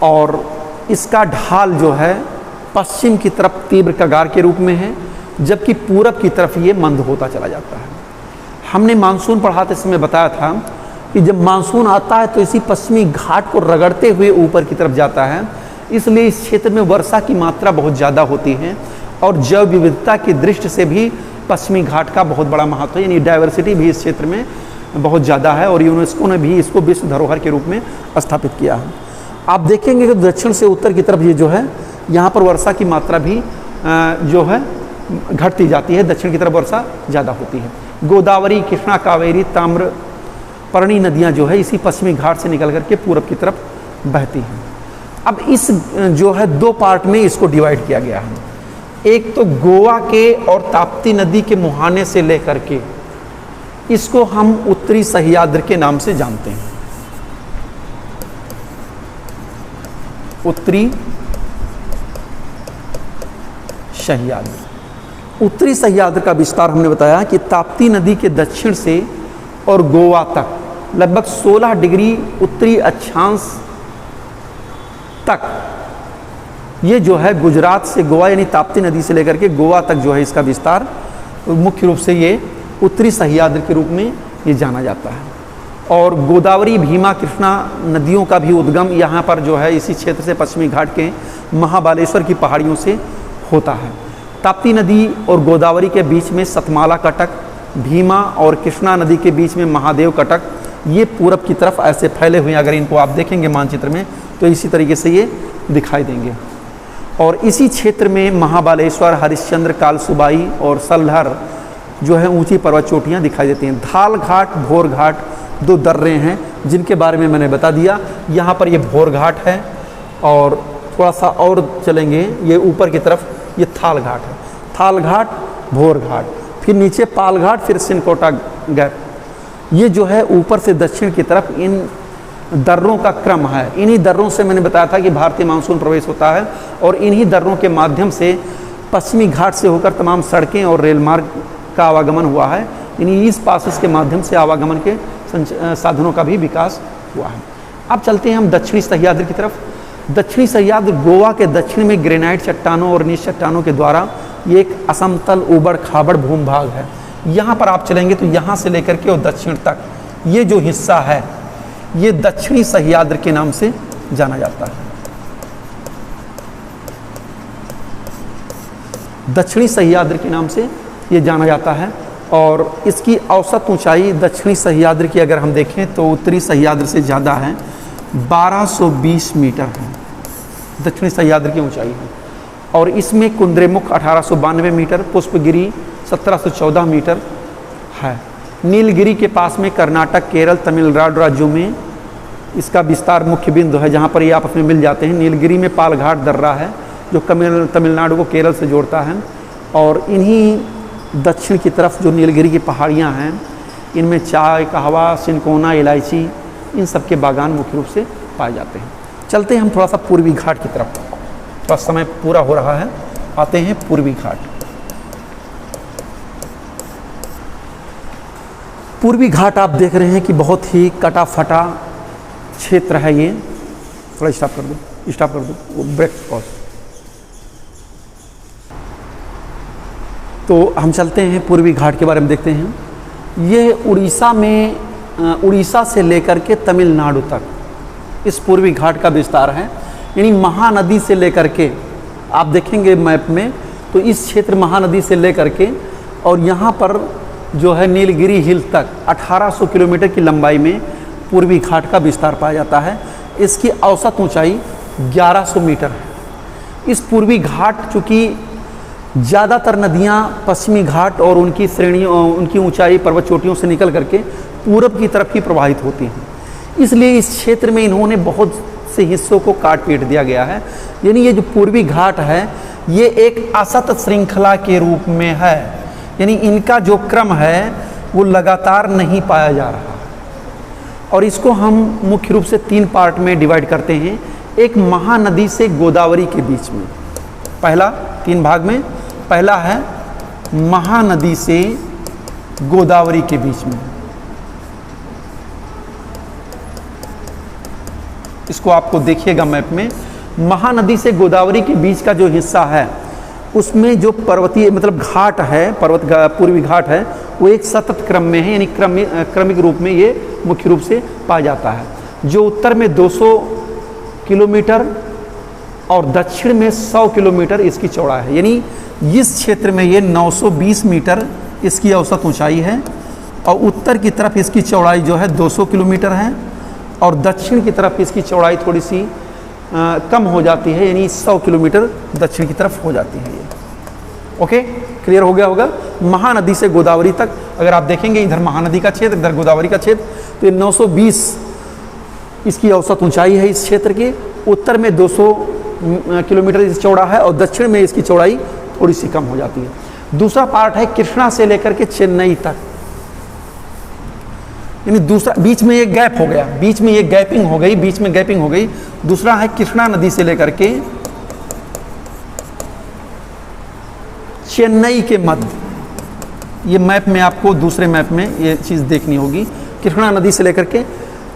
और इसका ढाल जो है पश्चिम की तरफ तीव्र कगार के रूप में है, जबकि पूरब की तरफ ये मंद होता चला जाता है। हमने मानसून पढ़ाते समय बताया था कि जब मानसून आता है तो इसी पश्चिमी घाट को रगड़ते हुए ऊपर की तरफ जाता है, इसलिए इस क्षेत्र में वर्षा की मात्रा बहुत ज़्यादा होती है और जैव विविधता की दृष्टि से भी पश्चिमी घाट का बहुत बड़ा महत्व है, यानी डाइवर्सिटी भी इस क्षेत्र में बहुत ज़्यादा है और यूनेस्को ने भी इसको विश्व धरोहर के रूप में स्थापित किया है। आप देखेंगे कि दक्षिण से उत्तर की तरफ ये जो है यहाँ पर वर्षा की मात्रा भी जो है घटती जाती है, दक्षिण की तरफ वर्षा ज़्यादा होती है। गोदावरी, कृष्णा, कावेरी, ताम्रपर्णी नदियाँ जो है इसी पश्चिमी घाट से निकल करके पूरब की तरफ बहती हैं। अब इस जो है दो पार्ट में इसको डिवाइड किया गया है। एक तो गोवा के और ताप्ती नदी के मुहाने से लेकर के इसको हम उत्तरी सह्याद्री के नाम से जानते हैं। उत्तरी सह्याद्री। उत्तरी सह्याद्री का विस्तार हमने बताया कि ताप्ती नदी के दक्षिण से और गोवा तक लगभग 16 डिग्री उत्तरी अक्षांश तक, ये जो है गुजरात से गोवा यानी ताप्ती नदी से लेकर के गोवा तक जो है इसका विस्तार, मुख्य रूप से ये उत्तरी सह्याद्री के रूप में ये जाना जाता है। और गोदावरी, भीमा, कृष्णा नदियों का भी उद्गम यहाँ पर जो है इसी क्षेत्र से पश्चिमी घाट के महाबालेश्वर की पहाड़ियों से होता है। ताप्ती नदी और गोदावरी के बीच में सतमाला कटक, भीमा और कृष्णा नदी के बीच में महादेव कटक, ये पूरब की तरफ ऐसे फैले हुए हैं। अगर इनको आप देखेंगे मानचित्र में तो इसी तरीके से ये दिखाई देंगे। और इसी क्षेत्र में महाबालेश्वर, हरिश्चंद्र, कालसुबाई और सलहर जो है ऊंची पर्वत चोटियाँ दिखाई देती हैं। धाल घाट, भोर घाट, दो दर्रे हैं जिनके बारे में मैंने बता दिया। यहाँ पर ये भोर घाट है और थोड़ा सा और चलेंगे ये ऊपर की तरफ ये थाल घाट है। थाल घाट, भोर घाट, फिर नीचे पाल घाट, फिर सिनकोटा गैप। ये जो है ऊपर से दक्षिण की तरफ इन दर्रों का क्रम है। इन्हीं दर्रों से मैंने बताया था कि भारतीय मानसून प्रवेश होता है और इन्हीं दर्रों के माध्यम से पश्चिमी घाट से होकर तमाम सड़कें और रेल मार्ग का आवागमन हुआ है। इन्हीं इस पासेस के माध्यम से आवागमन के साधनों का भी विकास हुआ है। अब चलते हैं हम दक्षिणी सह्याद्री की तरफ। दक्षिणी सह्याद्री गोवा के दक्षिण में ग्रेनाइट चट्टानों और नीच चट्टानों के द्वारा ये एक असमतल उबड़ खाबड़ भूभाग है। यहाँ पर आप चलेंगे तो यहाँ से लेकर के और दक्षिण तक ये जो हिस्सा है ये दक्षिणी सह्याद्री के नाम से जाना जाता है। दक्षिणी सह्याद्री के नाम से ये जाना जाता है और इसकी औसत ऊंचाई दक्षिणी सह्याद्री की अगर हम देखें तो उत्तरी सह्याद्री से ज़्यादा है, 1220 मीटर है दक्षिणी सह्याद्री की ऊंचाई है। और इसमें कुंद्रेमुख 1892 मीटर, पुष्पगिरी 1714 मीटर है। नीलगिरी के पास में कर्नाटक, केरल, तमिलनाडु राज्यों में इसका विस्तार मुख्य बिंदु है जहाँ पर ये आपस में मिल जाते हैं। नीलगिरी में पालघाट दर्रा है जो तमिलनाडु को केरल से जोड़ता है। और इन्हीं दक्षिण की तरफ जो नीलगिरी की पहाड़ियाँ हैं इनमें चाय, कहवा, सिनकोना, इलायची, इन सब के बागान मुख्य रूप से पाए जाते हैं। चलते हैं हम थोड़ा सा पूर्वी घाट की तरफ, थोड़ा समय पूरा हो रहा है, आते हैं पूर्वी घाट। पूर्वी घाट आप देख रहे हैं कि बहुत ही कटा फटा क्षेत्र है। ये थोड़ा स्टॉप कर दो, वो ब्रेक पॉज। तो हम चलते हैं पूर्वी घाट के बारे में देखते हैं। ये उड़ीसा से लेकर के तमिलनाडु तक इस पूर्वी घाट का विस्तार है। यानी महानदी से लेकर के आप देखेंगे मैप में तो इस क्षेत्र महानदी से लेकर के और यहाँ पर जो है नीलगिरी हिल तक 1800 किलोमीटर की लंबाई में पूर्वी घाट का विस्तार पाया जाता है। इसकी औसत ऊंचाई 1100 मीटर है। इस पूर्वी घाट चूँकि ज़्यादातर नदियाँ पश्चिमी घाट और उनकी श्रेणियों, उनकी ऊंचाई पर्वत चोटियों से निकल करके पूरब की तरफ ही प्रवाहित होती हैं, इसलिए इस क्षेत्र में इन्होंने बहुत से हिस्सों को काट पीट दिया गया है। यानी ये जो पूर्वी घाट है ये एक असत श्रृंखला के रूप में है, यानी इनका जो क्रम है वो लगातार नहीं पाया जा रहा। और इसको हम मुख्य रूप से 3 पार्ट में डिवाइड करते हैं। एक महानदी से गोदावरी के बीच में, पहला 3 भाग में, पहला है महानदी से गोदावरी के बीच में, इसको आपको देखिएगा मैप में। महानदी से गोदावरी के बीच का जो हिस्सा है उसमें जो पर्वतीय मतलब घाट है, पूर्वी घाट है, वो एक सतत क्रम में है, यानी क्रमिक रूप में ये मुख्य रूप से पाया जाता है। जो उत्तर में 200 किलोमीटर और दक्षिण में 100 किलोमीटर इसकी चौड़ाई है। यानी इस क्षेत्र में ये 920 मीटर इसकी औसत ऊंचाई है और उत्तर की तरफ इसकी चौड़ाई जो है 200 किलोमीटर है और दक्षिण की तरफ इसकी चौड़ाई थोड़ी सी कम हो जाती है, यानी 100 किलोमीटर दक्षिण की तरफ हो जाती है ये। ओके, क्लियर हो गया होगा। महानदी से गोदावरी तक अगर आप देखेंगे, इधर महानदी का क्षेत्र, इधर गोदावरी का क्षेत्र, तो ये 920 इसकी औसत ऊंचाई है इस क्षेत्र की। उत्तर में 200 किलोमीटर चौड़ा है और दक्षिण में इसकी चौड़ाई थोड़ी सी कम हो जाती है। दूसरा पार्ट है कृष्णा से लेकर के चेन्नई तक, यानी दूसरा बीच में एक गैप हो गया, बीच में एक गैपिंग हो गई, बीच में गैपिंग हो गई। दूसरा है कृष्णा नदी से लेकर के चेन्नई के मध्य, ये मैप में आपको दूसरे मैप में ये चीज़ देखनी होगी। कृष्णा नदी से लेकर के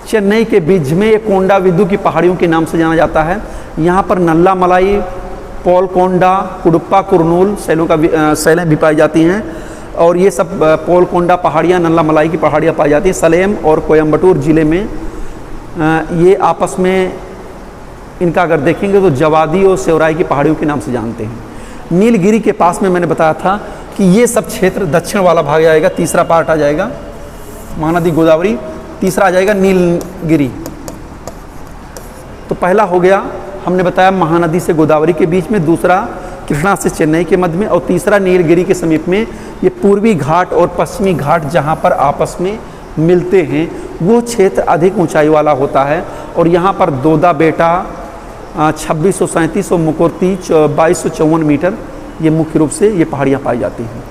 चेन्नई के बीच में ये कोंडाविदु की पहाड़ियों के नाम से जाना जाता है। यहाँ पर नल्ला मलाई, पोलकोंडा, कुडुप्पा कुरनूल शैलें भी पाई जाती हैं, और ये सब पोलकोंडा पहाड़ियाँ, नल्ला मलाई की पहाड़ियाँ पाई जाती हैं। सलेम और कोयम्बटूर ज़िले में ये आपस में इनका अगर देखेंगे तो जवादी और सेवराई की पहाड़ियों के नाम से जानते हैं। नीलगिरी के पास में मैंने बताया था कि ये सब क्षेत्र दक्षिण वाला भाग आएगा, तीसरा पार्ट आ जाएगा महानदी गोदावरी, तीसरा आ जाएगा नीलगिरी। तो पहला हो गया हमने बताया महानदी से गोदावरी के बीच में, दूसरा कृष्णा से चेन्नई के मध्य में, और तीसरा नीलगिरी के समीप में। ये पूर्वी घाट और पश्चिमी घाट जहाँ पर आपस में मिलते हैं वो क्षेत्र अधिक ऊंचाई वाला होता है, और यहाँ पर दोदा बेटा 2637 और मुकुर्ती 2254 मीटर ये मुख्य रूप से ये पहाड़ियाँ पाई जाती हैं।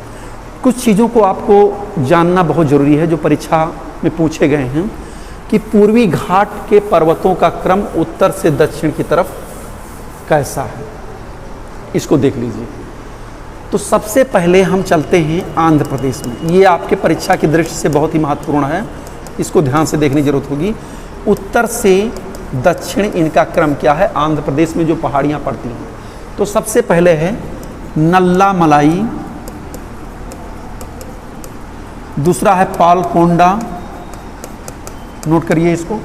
कुछ चीज़ों को आपको जानना बहुत ज़रूरी है जो परीक्षा में पूछे गए हैं कि पूर्वी घाट के पर्वतों का क्रम उत्तर से दक्षिण की तरफ कैसा है, इसको देख लीजिए। तो सबसे पहले हम चलते हैं आंध्र प्रदेश में। ये आपके परीक्षा की दृष्टि से बहुत ही महत्वपूर्ण है, इसको ध्यान से देखने की जरूरत होगी। उत्तर से दक्षिण इनका क्रम क्या है आंध्र प्रदेश में जो पहाड़ियाँ पड़ती हैं। तो सबसे पहले है नल्ला मलाई, दूसरा है पालकोंडा, नोट करिए इसको,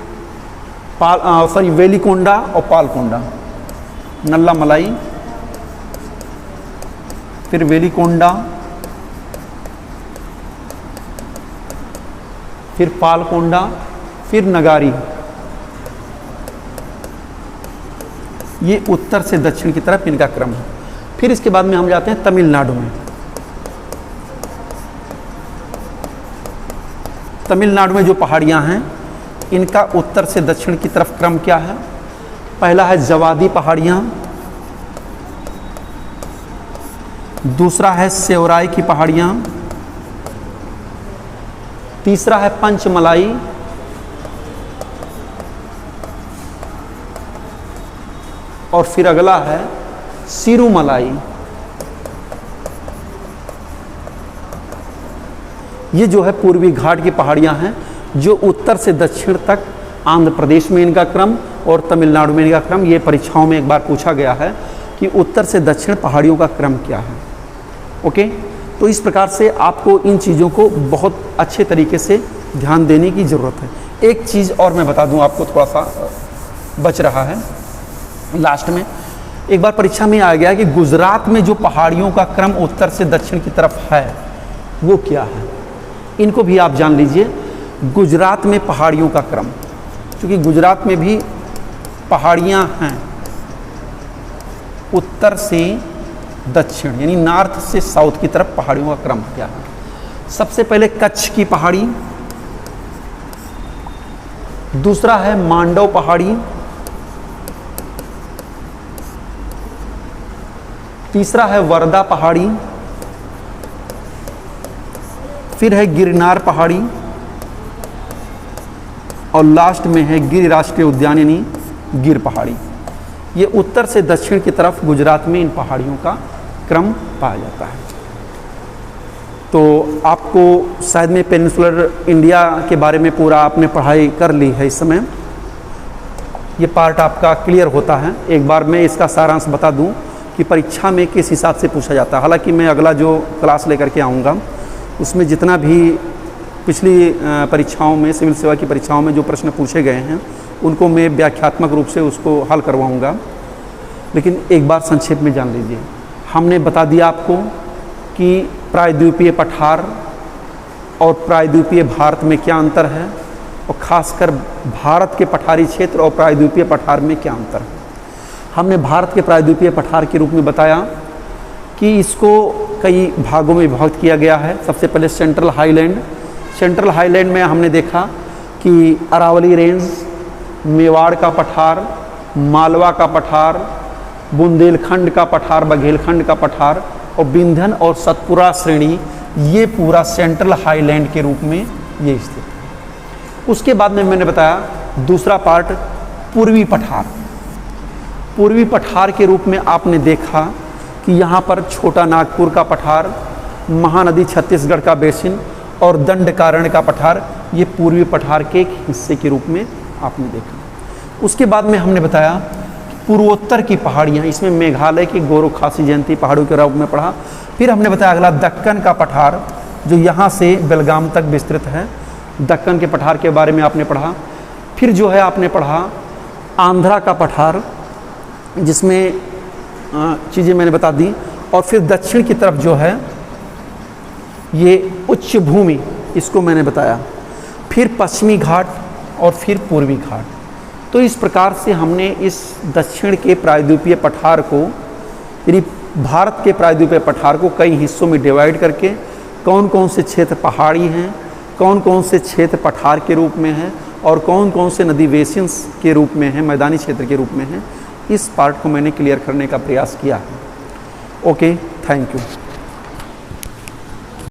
वेलिकोंडा और पालकोंडा। नल्ला मलाई, फिर वेलिकोंडा, फिर पालकोंडा, फिर नगारी। ये उत्तर से दक्षिण की तरफ इनका क्रम है। फिर इसके बाद में हम जाते हैं तमिलनाडु में। तमिलनाडु में जो पहाड़ियाँ हैं इनका उत्तर से दक्षिण की तरफ क्रम क्या है? पहला है जवादी पहाड़ियाँ, दूसरा है सेवराई की पहाड़ियाँ, तीसरा है पंचमलाई, और फिर अगला है सिरुमलाई। ये जो है पूर्वी घाट की पहाड़ियाँ हैं जो उत्तर से दक्षिण तक आंध्र प्रदेश में इनका क्रम और तमिलनाडु में इनका क्रम। ये परीक्षाओं में एक बार पूछा गया है कि उत्तर से दक्षिण पहाड़ियों का क्रम क्या है। ओके, तो इस प्रकार से आपको इन चीज़ों को बहुत अच्छे तरीके से ध्यान देने की ज़रूरत है। एक चीज़ और मैं बता दूं आपको, थोड़ा सा बच रहा है लास्ट में। एक बार परीक्षा में आ गया कि गुजरात में जो पहाड़ियों का क्रम उत्तर से दक्षिण की तरफ है वो क्या है, इनको भी आप जान लीजिए। गुजरात में पहाड़ियों का क्रम, क्योंकि गुजरात में भी पहाड़ियाँ हैं उत्तर से दक्षिण यानी नॉर्थ से साउथ की तरफ पहाड़ियों का क्रम क्या है। सबसे पहले कच्छ की पहाड़ी, दूसरा है मांडव पहाड़ी, तीसरा है वर्धा पहाड़ी, फिर है गिरनार पहाड़ी, और लास्ट में है गिर राष्ट्रीय उद्यान यानी गिर पहाड़ी। ये उत्तर से दक्षिण की तरफ गुजरात में इन पहाड़ियों का क्रम पाया जाता है। तो आपको शायद में पेनिनसुलर इंडिया के बारे में पूरा आपने पढ़ाई कर ली है। इस समय ये पार्ट आपका क्लियर होता है। एक बार मैं इसका सारांश बता दूं कि परीक्षा में किस हिसाब से पूछा जाता है। हालांकि मैं अगला जो क्लास लेकर के आऊँगा उसमें जितना भी पिछली परीक्षाओं में, सिविल सेवा की परीक्षाओं में जो प्रश्न पूछे गए हैं उनको मैं व्याख्यात्मक रूप से उसको हल करवाऊँगा। लेकिन एक बार संक्षेप में जान लीजिए, हमने बता दिया आपको कि प्रायद्वीपीय पठार और प्रायद्वीपीय भारत में क्या अंतर है, और ख़ासकर भारत के पठारी क्षेत्र और प्रायद्वीपीय पठार में क्या अंतर है। हमने भारत के प्रायद्वीपीय पठार के रूप में बताया कि इसको कई भागों में विभक्त किया गया है। सबसे पहले सेंट्रल हाईलैंड। सेंट्रल हाईलैंड में हमने देखा कि अरावली रेंज, मेवाड़ का पठार, मालवा का पठार, बुंदेलखंड का पठार, बघेलखंड का पठार, और विंध्यन और सतपुरा श्रेणी ये पूरा सेंट्रल हाईलैंड के रूप में ये स्थित है। उसके बाद में मैंने बताया दूसरा पार्ट पूर्वी पठार। पूर्वी पठार के रूप में आपने देखा कि यहाँ पर छोटा नागपुर का पठार, महानदी छत्तीसगढ़ का बेसिन और दंडकारण्य का पठार, ये पूर्वी पठार के एक हिस्से के रूप में आपने देखा। उसके बाद में हमने बताया पूर्वोत्तर की पहाड़ियाँ, इसमें मेघालय की गोरो खासी जयंती पहाड़ों के रूप में पढ़ा। फिर हमने बताया अगला दक्कन का पठार जो यहाँ से बेलगाम तक विस्तृत है, दक्कन के पठार के बारे में आपने पढ़ा। फिर जो है आपने पढ़ा आंध्रा का पठार जिसमें चीज़ें मैंने बता दी। और फिर दक्षिण की तरफ जो है ये उच्च भूमि, इसको मैंने बताया। फिर पश्चिमी घाट और फिर पूर्वी घाट। तो इस प्रकार से हमने इस दक्षिण के प्रायद्वीपीय पठार को, यानी भारत के प्रायद्वीपीय पठार को कई हिस्सों में डिवाइड करके कौन कौन से क्षेत्र पहाड़ी हैं, कौन कौन से क्षेत्र पठार के रूप में हैं और कौन कौन से नदी बेसिन्स के रूप में हैं, मैदानी क्षेत्र के रूप में हैं, इस पार्ट को मैंने क्लियर करने का प्रयास किया है। Okay, thank you.